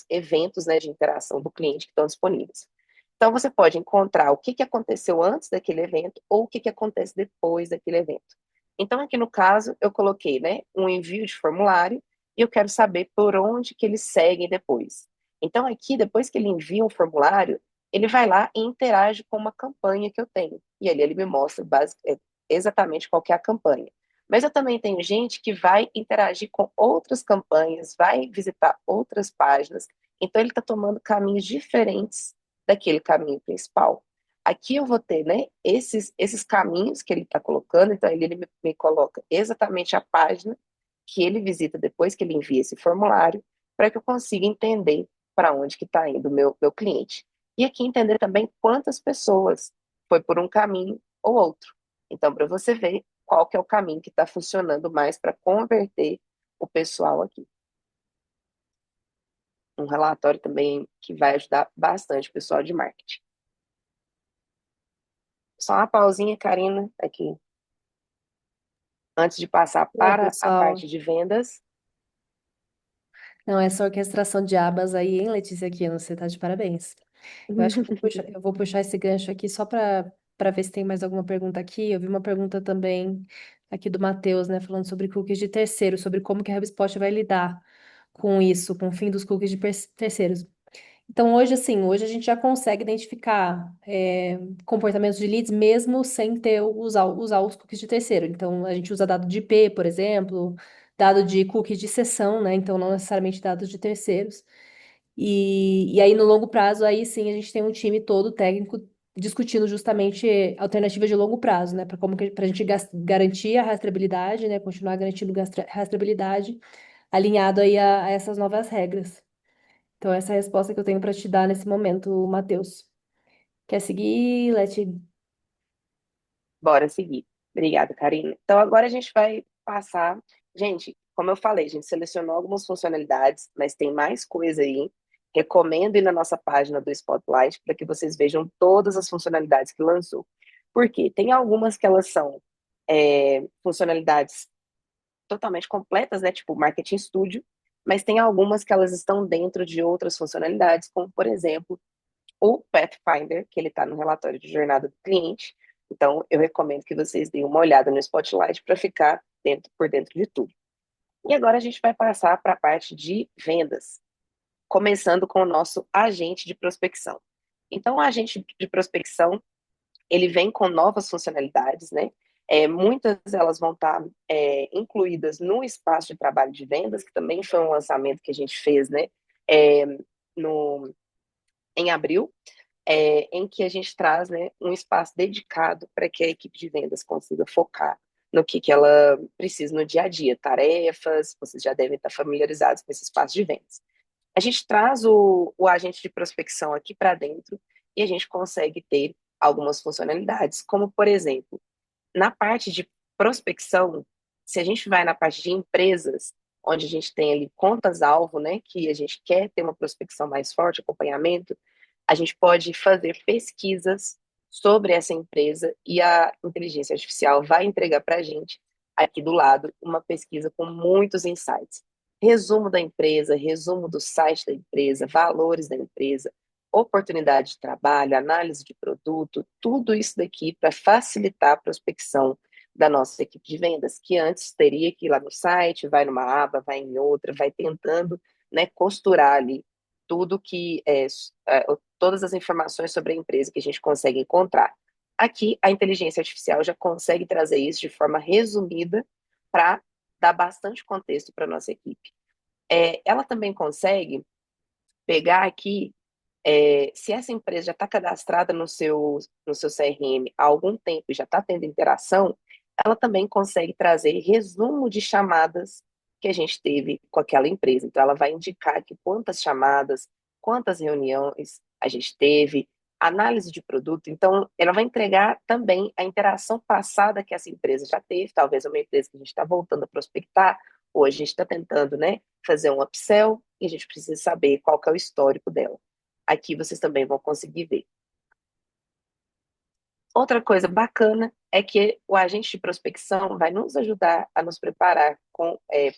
eventos, né, de interação do cliente que estão disponíveis. Então, você pode encontrar o que aconteceu antes daquele evento ou o que acontece depois daquele evento. Então, aqui no caso, eu coloquei, né, um envio de formulário e eu quero saber por onde que eles seguem depois. Então, aqui, depois que ele envia um formulário, ele vai lá e interage com uma campanha que eu tenho. E ali ele me mostra exatamente qual que é a campanha. Mas eu também tenho gente que vai interagir com outras campanhas, vai visitar outras páginas. Então, ele está tomando caminhos diferentes daquele caminho principal. Aqui eu vou ter, né, esses caminhos que ele está colocando, então ele me coloca exatamente a página que ele visita depois que ele envia esse formulário, para que eu consiga entender para onde que está indo o meu cliente. E aqui entender também quantas pessoas foi por um caminho ou outro. Então, para você ver qual que é o caminho que está funcionando mais para converter o pessoal aqui. Um relatório também que vai ajudar bastante o pessoal de marketing. Só uma pausinha, Karina, aqui, antes de passar Bom, para a pessoal. parte de vendas. Não, essa orquestração de abas aí, hein, Letícia, aqui, você tá de parabéns. Eu acho que eu vou puxar esse gancho aqui só para ver se tem mais alguma pergunta aqui. Eu vi uma pergunta também aqui do Matheus, né, falando sobre cookies de terceiro, sobre como que a HubSpot vai lidar com isso, com o fim dos cookies de terceiros. Então, hoje, assim, hoje a gente já consegue identificar comportamentos de leads mesmo sem ter usar os cookies de terceiro. Então, a gente usa dado de IP, por exemplo, dado de cookies de sessão, né? Então, não necessariamente dados de terceiros. E aí, no longo prazo, aí sim, a gente tem um time todo técnico discutindo justamente alternativas de longo prazo, né? Para como que, para a gente garantir a rastreabilidade, né? Continuar garantindo rastreabilidade, alinhado aí a essas novas regras. Então, essa é a resposta que eu tenho para te dar nesse momento, Matheus. Quer seguir, Leti? Bora seguir. Obrigada, Karina. Então, agora a gente vai passar. Gente, como eu falei, a gente selecionou algumas funcionalidades, mas tem mais coisa aí. Recomendo ir na nossa página do Spotlight para que vocês vejam todas as funcionalidades que lançou. Por quê? Tem algumas que elas são funcionalidades totalmente completas, né? Tipo Marketing Studio, mas tem algumas que elas estão dentro de outras funcionalidades, como, por exemplo, o Pathfinder, que ele está no relatório de jornada do cliente. Então, eu recomendo que vocês deem uma olhada no Spotlight para ficar por dentro de tudo. E agora a gente vai passar para a parte de vendas, começando com o nosso agente de prospecção. Então, o agente de prospecção, ele vem com novas funcionalidades, né? Muitas delas vão estar incluídas no espaço de trabalho de vendas, que também foi um lançamento que a gente fez, né? É, no, em abril, em que a gente traz, né, um espaço dedicado para que a equipe de vendas consiga focar no que ela precisa no dia a dia, tarefas, vocês já devem estar familiarizados com esse espaço de vendas. A gente traz o agente de prospecção aqui para dentro e a gente consegue ter algumas funcionalidades, como, por exemplo, na parte de prospecção, se a gente vai na parte de empresas, onde a gente tem ali contas-alvo, né, que a gente quer ter uma prospecção mais forte, acompanhamento, a gente pode fazer pesquisas sobre essa empresa e a inteligência artificial vai entregar para a gente, aqui do lado, uma pesquisa com muitos insights. Resumo da empresa, resumo do site da empresa, valores da empresa, oportunidade de trabalho, análise de produto, tudo isso daqui para facilitar a prospecção da nossa equipe de vendas, que antes teria que ir lá no site, vai numa aba, vai em outra, vai tentando, né, costurar ali tudo que todas as informações sobre a empresa que a gente consegue encontrar. Aqui, a inteligência artificial já consegue trazer isso de forma resumida para dar bastante contexto para a nossa equipe. Ela também consegue pegar aqui, se essa empresa já está cadastrada no seu CRM há algum tempo e já está tendo interação, ela também consegue trazer resumo de chamadas que a gente teve com aquela empresa. Então, ela vai indicar aqui quantas chamadas, quantas reuniões a gente teve, análise de produto. Então, ela vai entregar também a interação passada que essa empresa já teve, talvez uma empresa que a gente está voltando a prospectar, ou a gente está tentando, né, fazer um upsell e a gente precisa saber qual que é o histórico dela. Aqui vocês também vão conseguir ver. Outra coisa bacana é que o agente de prospecção vai nos ajudar a nos preparar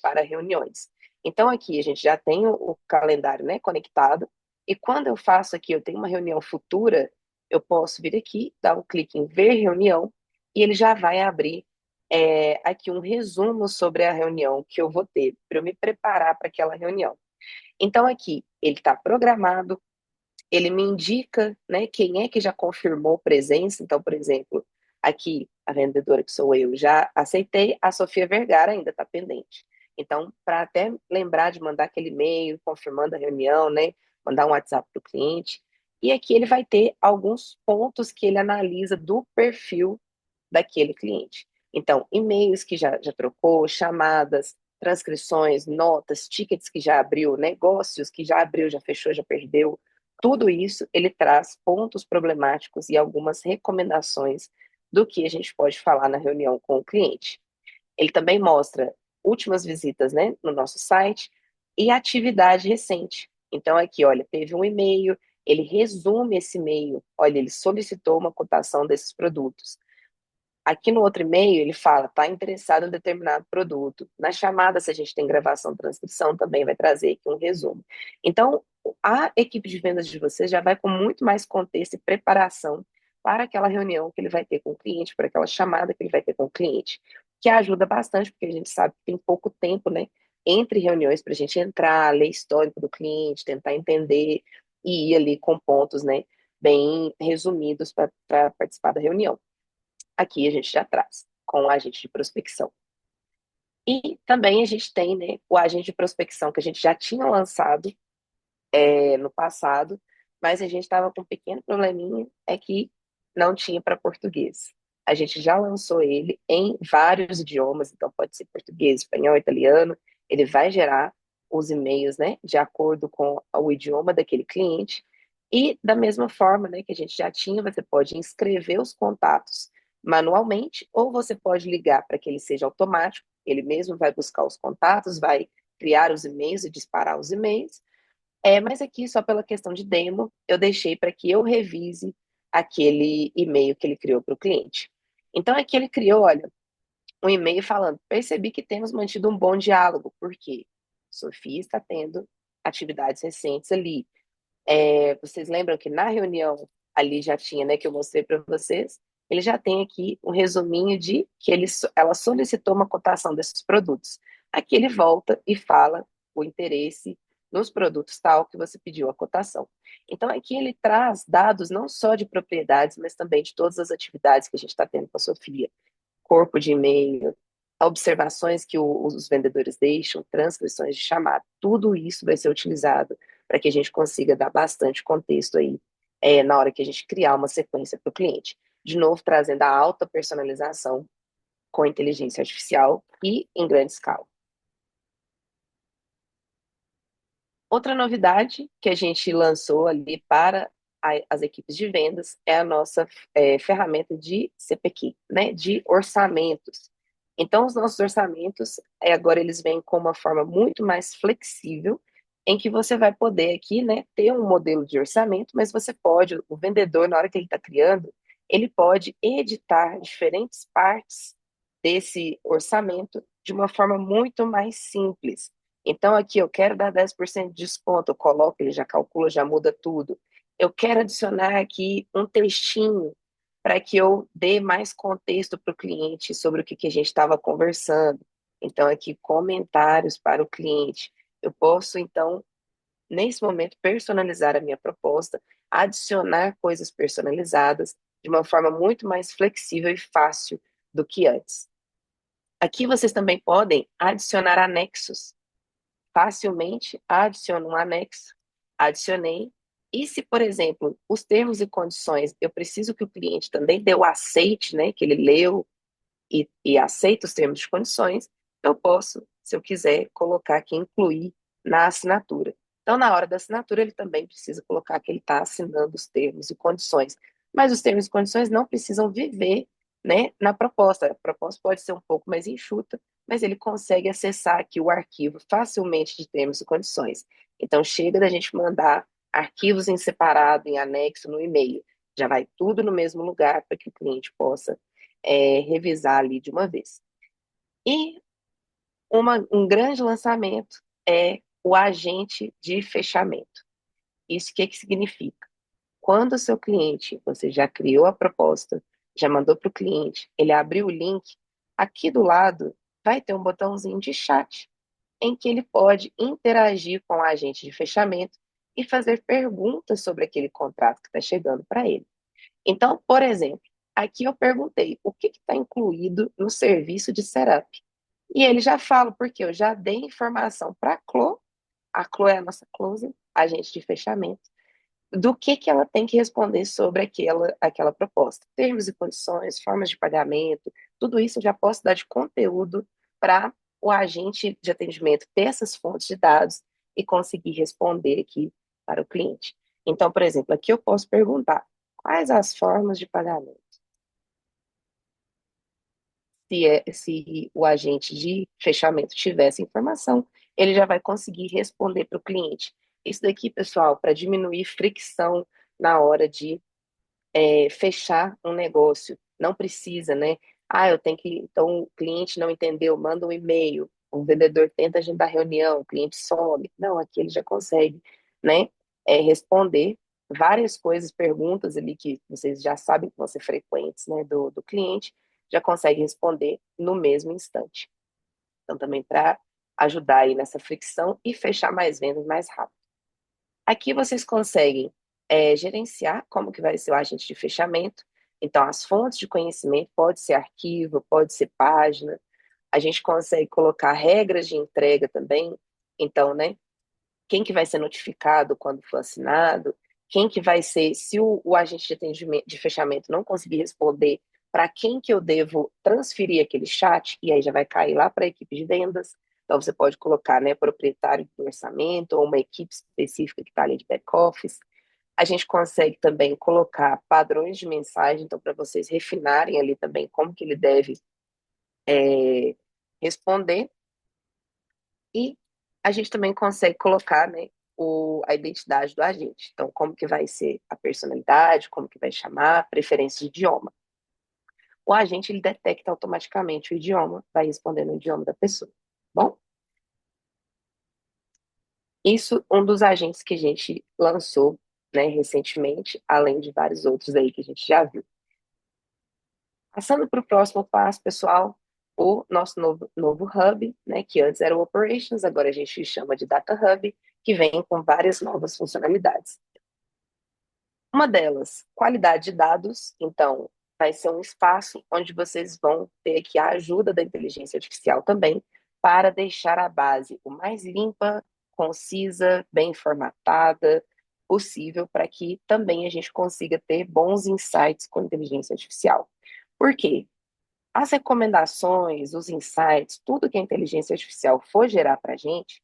para reuniões. Então, aqui a gente já tem o calendário, né, conectado, e quando eu faço aqui, eu tenho uma reunião futura, eu posso vir aqui, dar um clique em ver reunião, e ele já vai abrir aqui um resumo sobre a reunião que eu vou ter, para eu me preparar para aquela reunião. Então, aqui, ele está programado, ele me indica, né, quem é que já confirmou presença. Então, por exemplo, aqui, a vendedora que sou eu, já aceitei, a Sofia Vergara ainda está pendente. Então, para até lembrar de mandar aquele e-mail confirmando a reunião, né, mandar um WhatsApp para o cliente. E aqui ele vai ter alguns pontos que ele analisa do perfil daquele cliente. Então, e-mails que já trocou, chamadas, transcrições, notas, tickets que já abriu, negócios que já abriu, já fechou, já perdeu. Tudo isso ele traz pontos problemáticos e algumas recomendações do que a gente pode falar na reunião com o cliente. Ele também mostra últimas visitas, né, no nosso site e atividade recente. Então, aqui, olha, teve um e-mail, ele resume esse e-mail, olha, ele solicitou uma cotação desses produtos. Aqui no outro e-mail, ele fala, está interessado em determinado produto. Na chamada, se a gente tem gravação, transcrição, também vai trazer aqui um resumo. Então, a equipe de vendas de vocês já vai com muito mais contexto e preparação para aquela reunião que ele vai ter com o cliente, para aquela chamada que ele vai ter com o cliente, que ajuda bastante, porque a gente sabe que tem pouco tempo, né, entre reuniões para a gente entrar, ler histórico do cliente, tentar entender e ir ali com pontos, né, bem resumidos para participar da reunião. Aqui a gente já traz com o agente de prospecção. E também a gente tem, né, o agente de prospecção que a gente já tinha lançado no passado, mas a gente estava com um pequeno probleminha, é que não tinha para português. A gente já lançou ele em vários idiomas, então pode ser português, espanhol, italiano. Ele vai gerar os e-mails, né, de acordo com o idioma daquele cliente. E da mesma forma, né, que a gente já tinha, você pode inscrever os contatos manualmente, ou você pode ligar para que ele seja automático. Ele mesmo vai buscar os contatos, vai criar os e-mails e disparar os e-mails. Mas aqui, só pela questão de demo, eu deixei para que eu revise aquele e-mail que ele criou para o cliente. Então, aqui ele criou, olha, um e-mail falando: percebi que temos mantido um bom diálogo, porque Sofia está tendo atividades recentes ali. Vocês lembram que na reunião ali já tinha, né, que eu mostrei para vocês, ele já tem aqui um resuminho de que ela solicitou uma cotação desses produtos. Aqui ele volta e fala o interesse nos produtos tal que você pediu a cotação. Então aqui ele traz dados não só de propriedades, mas também de todas as atividades que a gente está tendo com a Sofia. Corpo de e-mail, observações que os vendedores deixam, transcrições de chamada, tudo isso vai ser utilizado para que a gente consiga dar bastante contexto aí na hora que a gente criar uma sequência para o cliente. De novo, trazendo a alta personalização com inteligência artificial e em grande escala. Outra novidade que a gente lançou ali para as equipes de vendas é a nossa ferramenta de CPQ, né, de orçamentos. Então, os nossos orçamentos, agora eles vêm com uma forma muito mais flexível, em que você vai poder aqui, né, ter um modelo de orçamento, mas você pode, o vendedor, na hora que ele está criando, ele pode editar diferentes partes desse orçamento de uma forma muito mais simples. Então, aqui eu quero dar 10% de desconto, eu coloco, ele já calcula, já muda tudo. Eu quero adicionar aqui um textinho para que eu dê mais contexto para o cliente sobre o que a gente estava conversando. Então, aqui, comentários para o cliente. Eu posso, então, nesse momento, personalizar a minha proposta, adicionar coisas personalizadas de uma forma muito mais flexível e fácil do que antes. Aqui vocês também podem adicionar anexos. Facilmente adiciono um anexo, adicionei. E se, por exemplo, os termos e condições, eu preciso que o cliente também dê o aceite, né, que ele leu e aceita os termos e condições, eu posso, se eu quiser, colocar aqui, incluir na assinatura. Então, na hora da assinatura, ele também precisa colocar que ele está assinando os termos e condições. Mas os termos e condições não precisam viver, né, na proposta. A proposta pode ser um pouco mais enxuta, mas ele consegue acessar aqui o arquivo facilmente de termos e condições. Então, chega da gente mandar arquivos em separado, em anexo, no e-mail. Já vai tudo no mesmo lugar para que o cliente possa revisar ali de uma vez. E um grande lançamento é o agente de fechamento. Isso que significa? Quando o seu cliente, você já criou a proposta, já mandou para o cliente, ele abriu o link, aqui do lado vai ter um botãozinho de chat, em que ele pode interagir com o agente de fechamento e fazer perguntas sobre aquele contrato que está chegando para ele. Então, por exemplo, aqui eu perguntei o que está incluído no serviço de setup. E ele já fala, porque eu já dei informação para a Clo é a nossa closer, agente de fechamento, do que ela tem que responder sobre aquela proposta. Termos e condições, formas de pagamento, tudo isso eu já posso dar de conteúdo para o agente de atendimento ter essas fontes de dados e conseguir responder aqui para o cliente. Então, por exemplo, aqui eu posso perguntar quais as formas de pagamento. Se o agente de fechamento tiver essa informação, ele já vai conseguir responder para o cliente. Isso daqui, pessoal, para diminuir fricção na hora de fechar um negócio. Não precisa, né? Ah, eu tenho que. Então, o cliente não entendeu, manda um e-mail, o vendedor tenta agendar reunião, o cliente some. Não, aqui ele já consegue, né? Responder várias coisas, perguntas ali que vocês já sabem que vão ser frequentes, né, do cliente, já consegue responder no mesmo instante. Então, também para ajudar aí nessa fricção e fechar mais vendas mais rápido. Aqui vocês conseguem gerenciar como que vai ser o agente de fechamento. Então, as fontes de conhecimento pode ser arquivo, pode ser página. A gente consegue colocar regras de entrega também. Então, né, quem que vai ser notificado quando for assinado, quem que vai ser, se o agente de atendimento, de fechamento não conseguir responder, para quem que eu devo transferir aquele chat, e aí já vai cair lá para a equipe de vendas. Então, você pode colocar, né, proprietário do orçamento ou uma equipe específica que está ali de back-office. A gente consegue também colocar padrões de mensagem, então, para vocês refinarem ali também como que ele deve responder. E a gente também consegue colocar, né, a identidade do agente. Então, como que vai ser a personalidade, como que vai chamar, preferência de idioma. O agente, ele detecta automaticamente o idioma, vai responder no idioma da pessoa. Bom, isso um dos agentes que a gente lançou, né, recentemente, além de vários outros aí que a gente já viu. Passando para o próximo passo, pessoal, o nosso novo hub, né, que antes era o Operations, agora a gente chama de Data Hub, que vem com várias novas funcionalidades. Uma delas, qualidade de dados. Então, vai ser um espaço onde vocês vão ter aqui a ajuda da inteligência artificial também para deixar a base o mais limpa, concisa, bem formatada possível, para que também a gente consiga ter bons insights com inteligência artificial. Por quê? As recomendações, os insights, tudo que a inteligência artificial for gerar para a gente,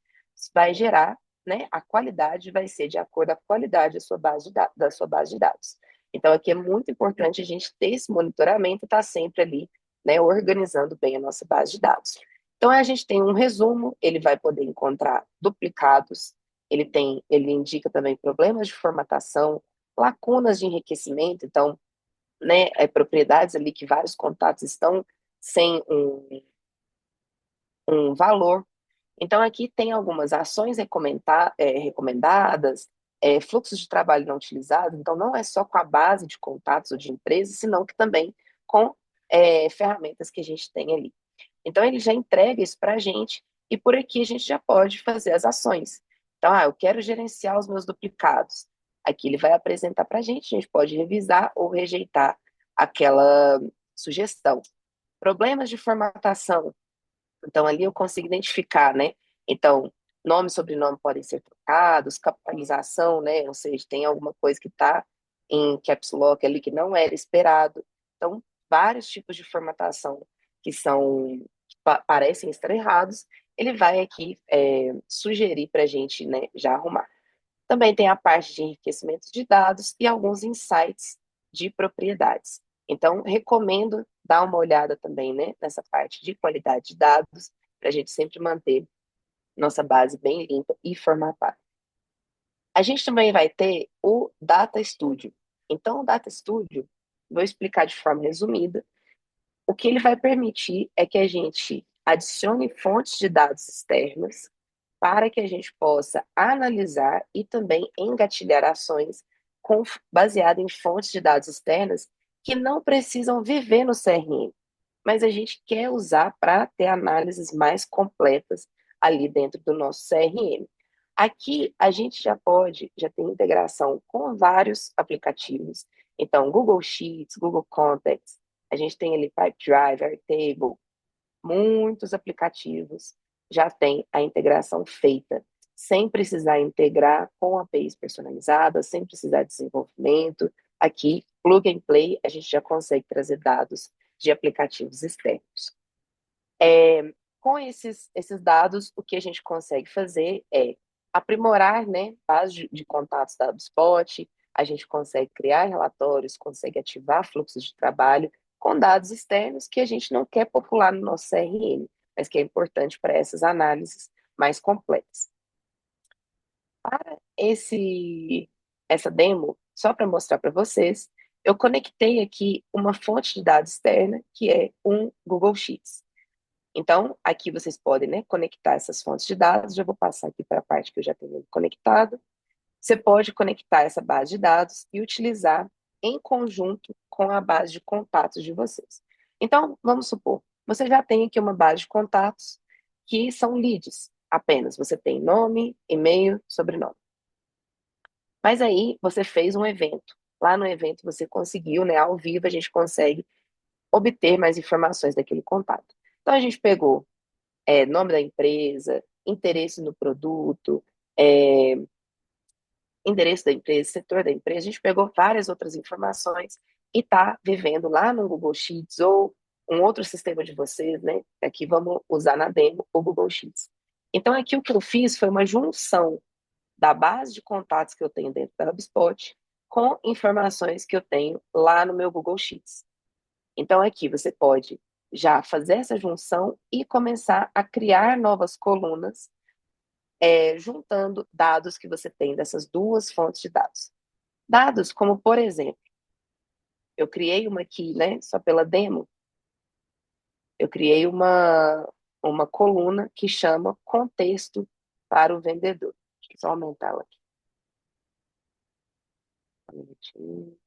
vai gerar, né, a qualidade vai ser de acordo com a qualidade da sua base de dados. Então, aqui é muito importante a gente ter esse monitoramento e estar sempre ali, né, organizando bem a nossa base de dados. Então, a gente tem um resumo, ele vai poder encontrar duplicados, ele indica também problemas de formatação, lacunas de enriquecimento, então, né, propriedades ali que vários contatos estão sem um valor. Então, aqui tem algumas ações recomendadas, fluxos de trabalho não utilizados. Então, não é só com a base de contatos ou de empresas, senão que também com ferramentas que a gente tem ali. Então, ele já entrega isso para a gente e por aqui a gente já pode fazer as ações. Então, eu quero gerenciar os meus duplicados. Aqui ele vai apresentar para a gente pode revisar ou rejeitar aquela sugestão. Problemas de formatação. Então, ali eu consigo identificar, né? Então, nome e sobrenome podem ser trocados, capitalização, né? Ou seja, tem alguma coisa que está em caps lock ali que não era esperado. Então, vários tipos de formatação que são que parecem estar errados, ele vai aqui sugerir para a gente, né, já arrumar. Também tem a parte de enriquecimento de dados e alguns insights de propriedades. Então, recomendo dar uma olhada também, né, nessa parte de qualidade de dados, para a gente sempre manter nossa base bem limpa e formatada. A gente também vai ter o Data Studio. Então, o Data Studio, vou explicar de forma resumida, o que ele vai permitir é que a gente adicione fontes de dados externas para que a gente possa analisar e também engatilhar ações baseadas em fontes de dados externas que não precisam viver no CRM, mas a gente quer usar para ter análises mais completas ali dentro do nosso CRM. Aqui a gente já tem integração com vários aplicativos, então Google Sheets, Google Contacts, a gente tem ali Pipedrive, Airtable, muitos aplicativos já têm a integração feita, sem precisar integrar com APIs personalizadas, sem precisar de desenvolvimento. Aqui, plug and play, a gente já consegue trazer dados de aplicativos externos. Com esses dados, o que a gente consegue fazer é aprimorar, né, base de contatos da HubSpot, a gente consegue criar relatórios, consegue ativar fluxos de trabalho com dados externos que a gente não quer popular no nosso CRM, mas que é importante para essas análises mais completas. Para essa demo, só para mostrar para vocês, eu conectei aqui uma fonte de dados externa, que é um Google Sheets. Então, aqui vocês podem, né, conectar essas fontes de dados. Já vou passar aqui para a parte que eu já tenho conectado. Você pode conectar essa base de dados e utilizar em conjunto com a base de contatos de vocês. Então, vamos supor, você já tem aqui uma base de contatos que são leads apenas. Você tem nome, e-mail, sobrenome. Mas aí você fez um evento. Lá no evento você conseguiu, né, ao vivo a gente consegue obter mais informações daquele contato. Então a gente pegou nome da empresa, interesse no produto, endereço da empresa, setor da empresa, a gente pegou várias outras informações e está vivendo lá no Google Sheets ou um outro sistema de vocês, né? Aqui vamos usar na demo o Google Sheets. Então aqui o que eu fiz foi uma junção da base de contatos que eu tenho dentro da HubSpot com informações que eu tenho lá no meu Google Sheets. Então aqui você pode já fazer essa junção e começar a criar novas colunas, juntando dados que você tem dessas duas fontes de dados. Dados como, por exemplo, eu criei uma aqui, né, só pela demo, eu criei uma coluna que chama contexto para o vendedor. Deixa eu só aumentar ela aqui. Um minutinho.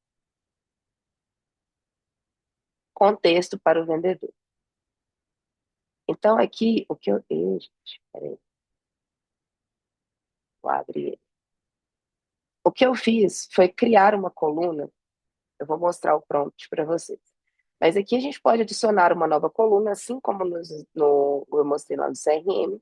Contexto para o vendedor. Então, aqui, o que eu... Gente, peraí. Vou abrir ele. O que eu fiz foi criar uma coluna. Eu vou mostrar o prompt para vocês. Mas aqui a gente pode adicionar uma nova coluna, assim como eu mostrei lá no CRM,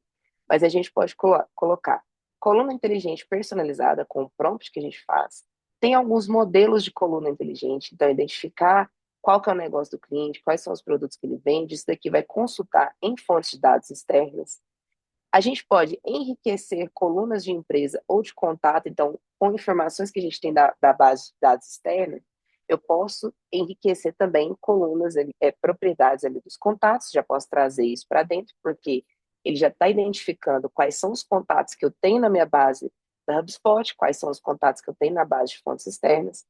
mas a gente pode colocar coluna inteligente personalizada com o prompt que a gente faz. Tem alguns modelos de coluna inteligente, então identificar qual que é o negócio do cliente, quais são os produtos que ele vende, isso daqui vai consultar em fontes de dados externas. A gente pode enriquecer colunas de empresa ou de contato, então, com informações que a gente tem da base de dados externa, eu posso enriquecer também colunas, propriedades ali dos contatos, já posso trazer isso para dentro, porque ele já está identificando quais são os contatos que eu tenho na minha base da HubSpot, quais são os contatos que eu tenho na base de fontes externas.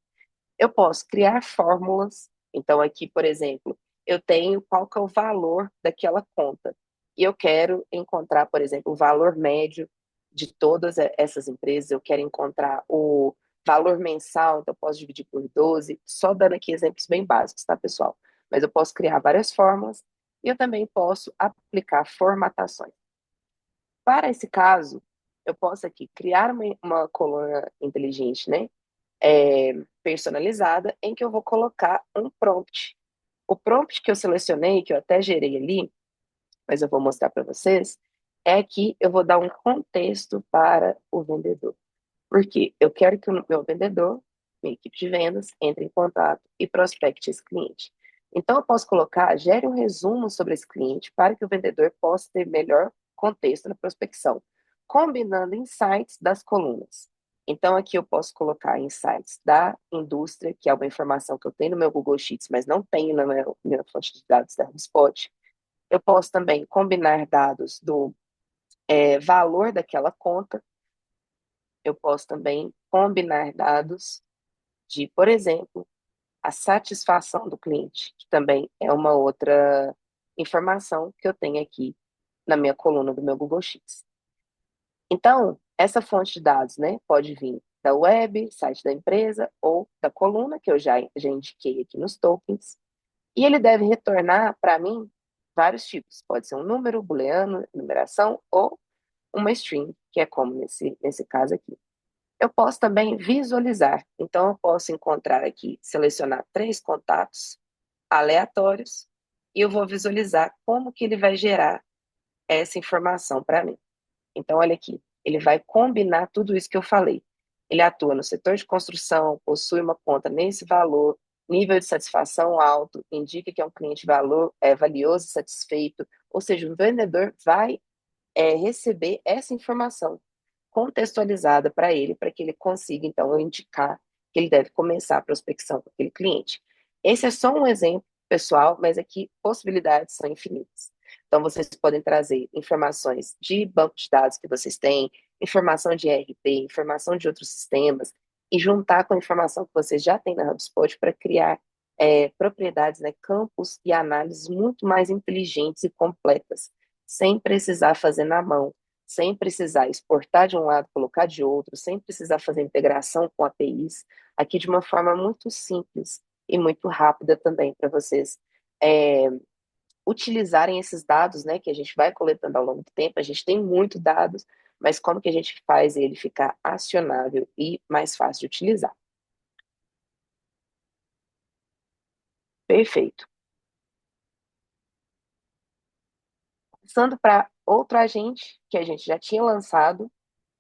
Eu posso criar fórmulas, então aqui, por exemplo, eu tenho qual que é o valor daquela conta, e eu quero encontrar, por exemplo, o valor médio de todas essas empresas, eu quero encontrar o valor mensal, então eu posso dividir por 12, só dando aqui exemplos bem básicos, tá, pessoal? Mas eu posso criar várias fórmulas e eu também posso aplicar formatações. Para esse caso, eu posso aqui criar uma coluna inteligente, né? Personalizada, em que eu vou colocar um prompt. O prompt que eu selecionei, que eu até gerei ali, mas eu vou mostrar para vocês, é que eu vou dar um contexto para o vendedor. Porque eu quero que o meu vendedor, minha equipe de vendas, entre em contato e prospecte esse cliente. Então, eu posso colocar, gere um resumo sobre esse cliente para que o vendedor possa ter melhor contexto na prospecção, combinando insights das colunas. Então, aqui eu posso colocar insights da indústria, que é uma informação que eu tenho no meu Google Sheets, mas não tenho na minha fonte de dados da HubSpot. Eu posso também combinar dados do valor daquela conta. Eu posso também combinar dados de, por exemplo, a satisfação do cliente, que também é uma outra informação que eu tenho aqui na minha coluna do meu Google Sheets. Então, essa fonte de dados, né, pode vir da web, site da empresa, ou da coluna, que eu já indiquei aqui nos tokens, e ele deve retornar para mim vários tipos. Pode ser um número, booleano, numeração, ou uma string, que é como nesse caso aqui. Eu posso também visualizar. Então, eu posso encontrar aqui, selecionar 3 contatos aleatórios e eu vou visualizar como que ele vai gerar essa informação para mim. Então, olha aqui, ele vai combinar tudo isso que eu falei. Ele atua no setor de construção, possui uma conta nesse valor, nível de satisfação alto, indica que é um cliente valioso e satisfeito, ou seja, o vendedor vai receber essa informação contextualizada para ele, para que ele consiga, então, indicar que ele deve começar a prospecção com aquele cliente. Esse é só um exemplo, pessoal, mas aqui possibilidades são infinitas. Então, vocês podem trazer informações de banco de dados que vocês têm, informação de ERP, informação de outros sistemas, e juntar com a informação que vocês já têm na HubSpot para criar propriedades, né, campos e análises muito mais inteligentes e completas, sem precisar fazer na mão, sem precisar exportar de um lado, colocar de outro, sem precisar fazer integração com APIs, aqui de uma forma muito simples e muito rápida também para vocês utilizarem esses dados, né, que a gente vai coletando ao longo do tempo. A gente tem muito dados, mas como que a gente faz ele ficar acionável e mais fácil de utilizar? Perfeito. Passando para outro agente que a gente já tinha lançado,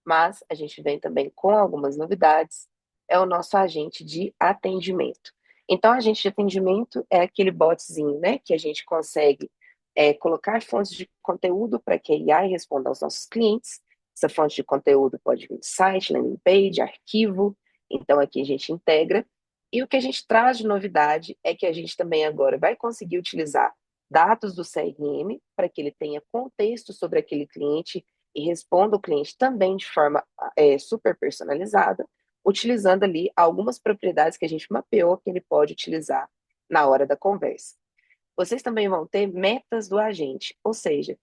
mas a gente vem também com algumas novidades, é o nosso agente de atendimento. Então, agente de atendimento é aquele botzinho, né, que a gente consegue colocar fontes de conteúdo para que a AI responda aos nossos clientes. Essa fonte de conteúdo pode vir de site, landing page, arquivo. Então, aqui a gente integra. E o que a gente traz de novidade é que a gente também agora vai conseguir utilizar dados do CRM para que ele tenha contexto sobre aquele cliente e responda o cliente também de forma super personalizada, utilizando ali algumas propriedades que a gente mapeou que ele pode utilizar na hora da conversa. Vocês também vão ter metas do agente, ou seja,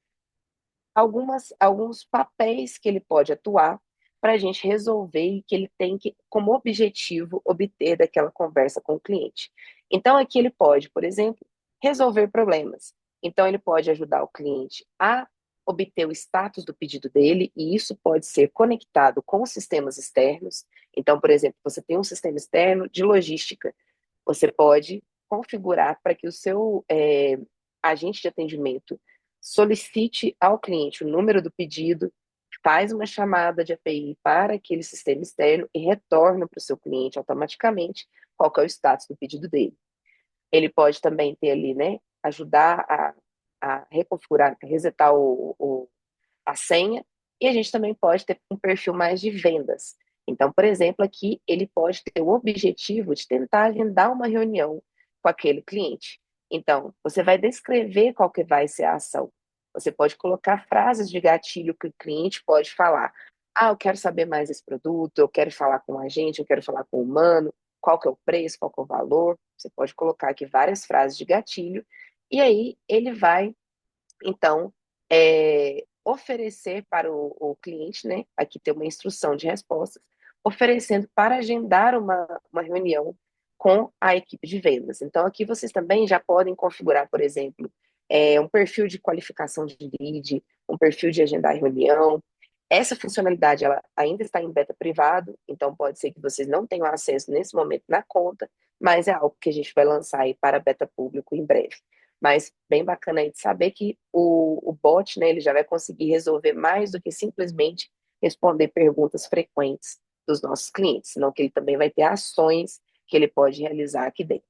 alguns papéis que ele pode atuar para a gente resolver e que ele tem que, como objetivo, obter daquela conversa com o cliente. Então, aqui ele pode, por exemplo, resolver problemas. Então, ele pode ajudar o cliente a obter o status do pedido dele, e isso pode ser conectado com sistemas externos. Então, por exemplo, você tem um sistema externo de logística, você pode configurar para que o seu agente de atendimento solicite ao cliente o número do pedido, faz uma chamada de API para aquele sistema externo e retorna para o seu cliente automaticamente qual que é o status do pedido dele. Ele pode também ter ali, né, ajudar a reconfigurar, resetar a senha, e a gente também pode ter um perfil mais de vendas. Então, por exemplo, aqui ele pode ter o objetivo de tentar agendar uma reunião com aquele cliente. Então, você vai descrever qual que vai ser a ação. Você pode colocar frases de gatilho que o cliente pode falar. Ah, eu quero saber mais desse produto, eu quero falar com a gente, eu quero falar com o humano, qual que é o preço, qual que é o valor. Você pode colocar aqui várias frases de gatilho, e aí ele vai então, oferecer para o cliente, né? Aqui tem uma instrução de respostas, oferecendo para agendar uma reunião com a equipe de vendas. Então, aqui vocês também já podem configurar, por exemplo, um perfil de qualificação de lead, um perfil de agendar reunião. Essa funcionalidade ela ainda está em beta privado, então pode ser que vocês não tenham acesso nesse momento na conta, mas é algo que a gente vai lançar aí para beta público em breve. Mas bem bacana aí de saber que o bot, né, ele já vai conseguir resolver mais do que simplesmente responder perguntas frequentes dos nossos clientes, senão que ele também vai ter ações que ele pode realizar aqui dentro.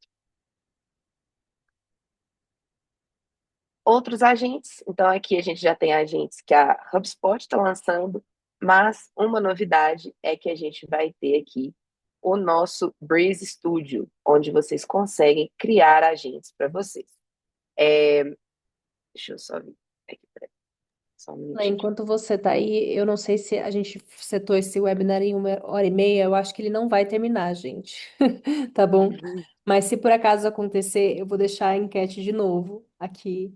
Outros agentes, então aqui a gente já tem agentes que a HubSpot está lançando, mas uma novidade é que a gente vai ter aqui o nosso Breeze Studio, onde vocês conseguem criar agentes para vocês. Deixa eu só vir aqui, peraí, só um minutinho. Enquanto você tá aí, eu não sei se a gente setou esse webinar em 1 hora e meia, eu acho que ele não vai terminar, gente. Tá bom? Mas se por acaso acontecer, eu vou deixar a enquete de novo aqui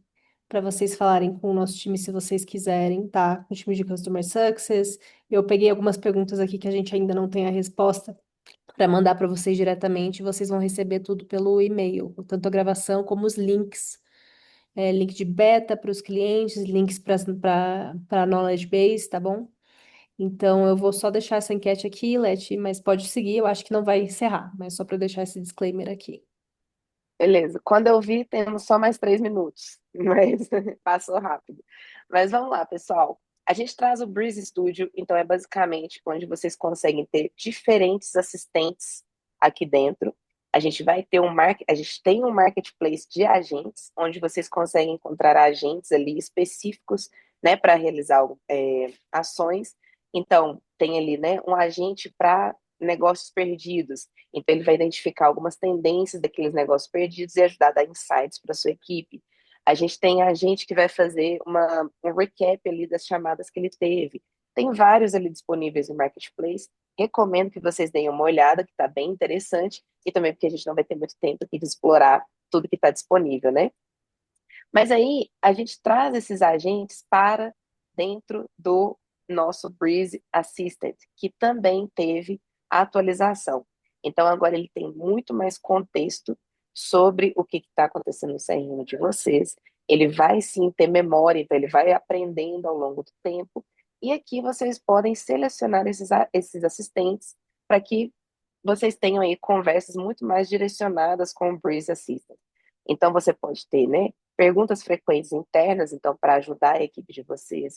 para vocês falarem com o nosso time se vocês quiserem, tá? Com o time de Customer Success. Eu peguei algumas perguntas aqui que a gente ainda não tem a resposta para mandar para vocês diretamente. Vocês vão receber tudo pelo e-mail, tanto a gravação como os links, link de beta para os clientes, links para knowledge base, tá bom? Então eu vou só deixar essa enquete aqui, Leti, mas pode seguir, eu acho que não vai encerrar, mas só para deixar esse disclaimer aqui. Beleza, quando eu vi, temos só mais 3 minutos, mas passou rápido. Mas vamos lá, pessoal. A gente traz o Breeze Studio, então é basicamente onde vocês conseguem ter diferentes assistentes aqui dentro. A gente vai ter a gente tem um marketplace de agentes, onde vocês conseguem encontrar agentes ali específicos, né, para realizar ações. Então, tem ali, né, um agente para negócios perdidos. Então, ele vai identificar algumas tendências daqueles negócios perdidos e ajudar a dar insights para a sua equipe. A gente tem a gente que vai fazer um recap ali das chamadas que ele teve. Tem vários ali disponíveis no Marketplace. Recomendo que vocês deem uma olhada, que está bem interessante, e também porque a gente não vai ter muito tempo aqui de explorar tudo que está disponível, né? Mas aí a gente traz esses agentes para dentro do nosso Breeze Assistant, que também teve a atualização. Então agora ele tem muito mais contexto sobre o que está acontecendo no CRM de vocês. Ele vai sim ter memória, então ele vai aprendendo ao longo do tempo. E aqui vocês podem selecionar esses assistentes para que vocês tenham aí conversas muito mais direcionadas com o Breeze Assistant. Então você pode ter, né, perguntas frequentes internas, então, para ajudar a equipe de vocês.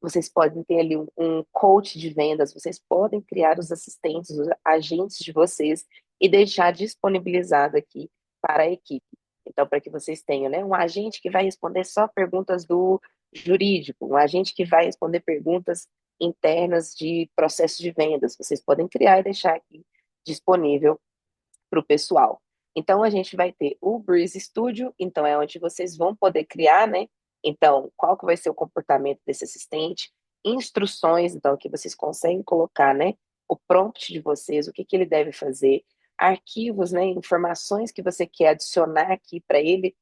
Vocês podem ter ali um coach de vendas, vocês podem criar os assistentes, os agentes de vocês e deixar disponibilizado aqui para a equipe. Então, para que vocês tenham, né, um agente que vai responder só perguntas do jurídico, um agente que vai responder perguntas internas de processo de vendas. Vocês podem criar e deixar aqui disponível para o pessoal. Então, a gente vai ter o Breeze Studio, então é onde vocês vão poder criar, né? Então, qual que vai ser o comportamento desse assistente, instruções, então, que vocês conseguem colocar, né? O prompt de vocês, o que que ele deve fazer, arquivos, né? Informações que você quer adicionar aqui para ele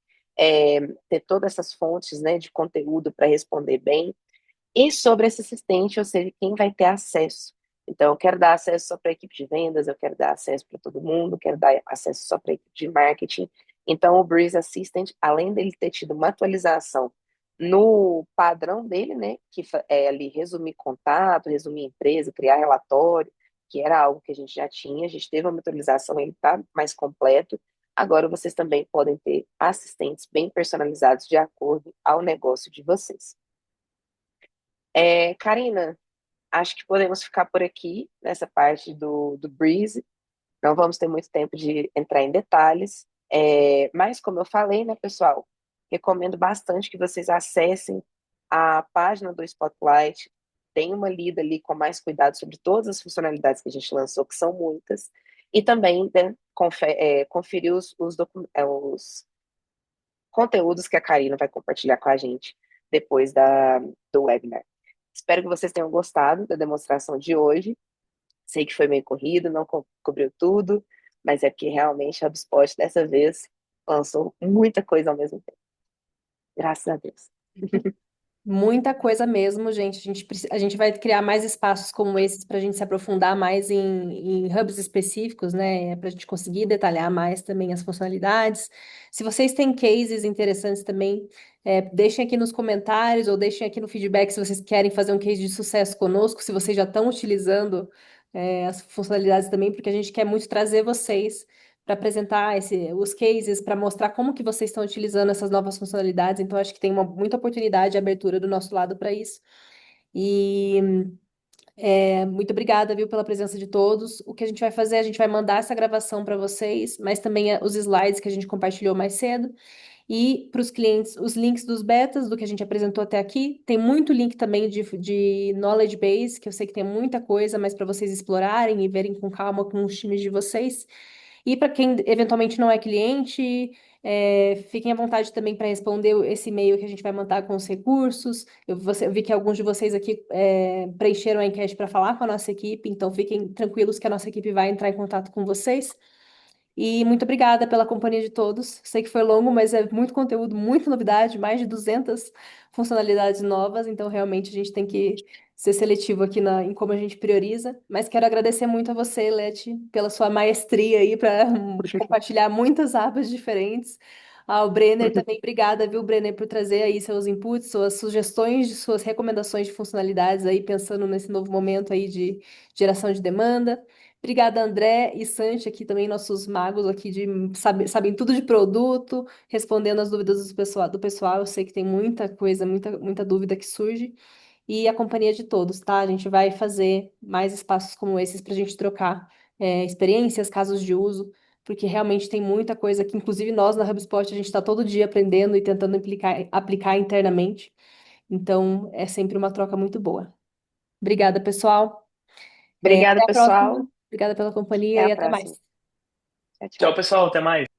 ter todas essas fontes, né? De conteúdo para responder bem. E sobre esse assistente, ou seja, quem vai ter acesso. Então, eu quero dar acesso só para a equipe de vendas, eu quero dar acesso para todo mundo, quero dar acesso só para a equipe de marketing. Então, o Breeze Assistant, além dele ter tido uma atualização no padrão dele, né, que é ali resumir contato, resumir empresa, criar relatório, que era algo que a gente já tinha, a gente teve uma atualização, ele está mais completo. Agora, vocês também podem ter assistentes bem personalizados de acordo ao negócio de vocês. Karina, acho que podemos ficar por aqui nessa parte do Breeze. Não vamos ter muito tempo de entrar em detalhes. Mas, como eu falei, né, pessoal, recomendo bastante que vocês acessem a página do Spotlight, tenham uma lida ali com mais cuidado sobre todas as funcionalidades que a gente lançou, que são muitas, e também, né, conferir os conteúdos que a Karina vai compartilhar com a gente depois do webinar. Espero que vocês tenham gostado da demonstração de hoje. Sei que foi meio corrido, não cobriu tudo, mas é porque realmente a HubSpot dessa vez lançou muita coisa ao mesmo tempo. Graças a Deus. Muita coisa mesmo, gente. A gente vai criar mais espaços como esses para a gente se aprofundar mais em hubs específicos, né? Para a gente conseguir detalhar mais também as funcionalidades. Se vocês têm cases interessantes também, deixem aqui nos comentários ou deixem aqui no feedback se vocês querem fazer um case de sucesso conosco, se vocês já estão utilizando, as funcionalidades também, porque a gente quer muito trazer vocês para apresentar os cases, para mostrar como que vocês estão utilizando essas novas funcionalidades. Então, acho que tem muita oportunidade e abertura do nosso lado para isso. E muito obrigada, viu, pela presença de todos. O que a gente vai fazer, a gente vai mandar essa gravação para vocês, mas também os slides que a gente compartilhou mais cedo. E para os clientes, os links dos betas, do que a gente apresentou até aqui. Tem muito link também de knowledge base, que eu sei que tem muita coisa, mas para vocês explorarem e verem com calma com os times de vocês. E para quem eventualmente não é cliente, fiquem à vontade também para responder esse e-mail que a gente vai mandar com os recursos. Eu vi que alguns de vocês aqui preencheram a enquete para falar com a nossa equipe, então fiquem tranquilos que a nossa equipe vai entrar em contato com vocês. E muito obrigada pela companhia de todos. Sei que foi longo, mas é muito conteúdo, muita novidade, mais de 200 funcionalidades novas, então realmente a gente tem que ser seletivo aqui em como a gente prioriza. Mas quero agradecer muito a você, Leti, pela sua maestria aí para compartilhar muitas abas diferentes. Ao Brenner também, obrigada, viu, Brenner, por trazer aí seus inputs, suas sugestões, suas recomendações de funcionalidades aí, pensando nesse novo momento aí de geração de demanda. Obrigada, André e Santi, aqui também, nossos magos aqui sabem tudo de produto, respondendo as dúvidas do pessoal. Eu sei que tem muita coisa, muita dúvida que surge. E a companhia de todos, tá? A gente vai fazer mais espaços como esses para a gente trocar experiências, casos de uso, porque realmente tem muita coisa que, inclusive nós na HubSpot, a gente está todo dia aprendendo e tentando aplicar internamente. Então, é sempre uma troca muito boa. Obrigada, pessoal. Obrigada, Até a próxima. pessoal. Obrigada pela Até companhia a e até próxima. mais. Tchau, Tchau, tchau. pessoal, até mais.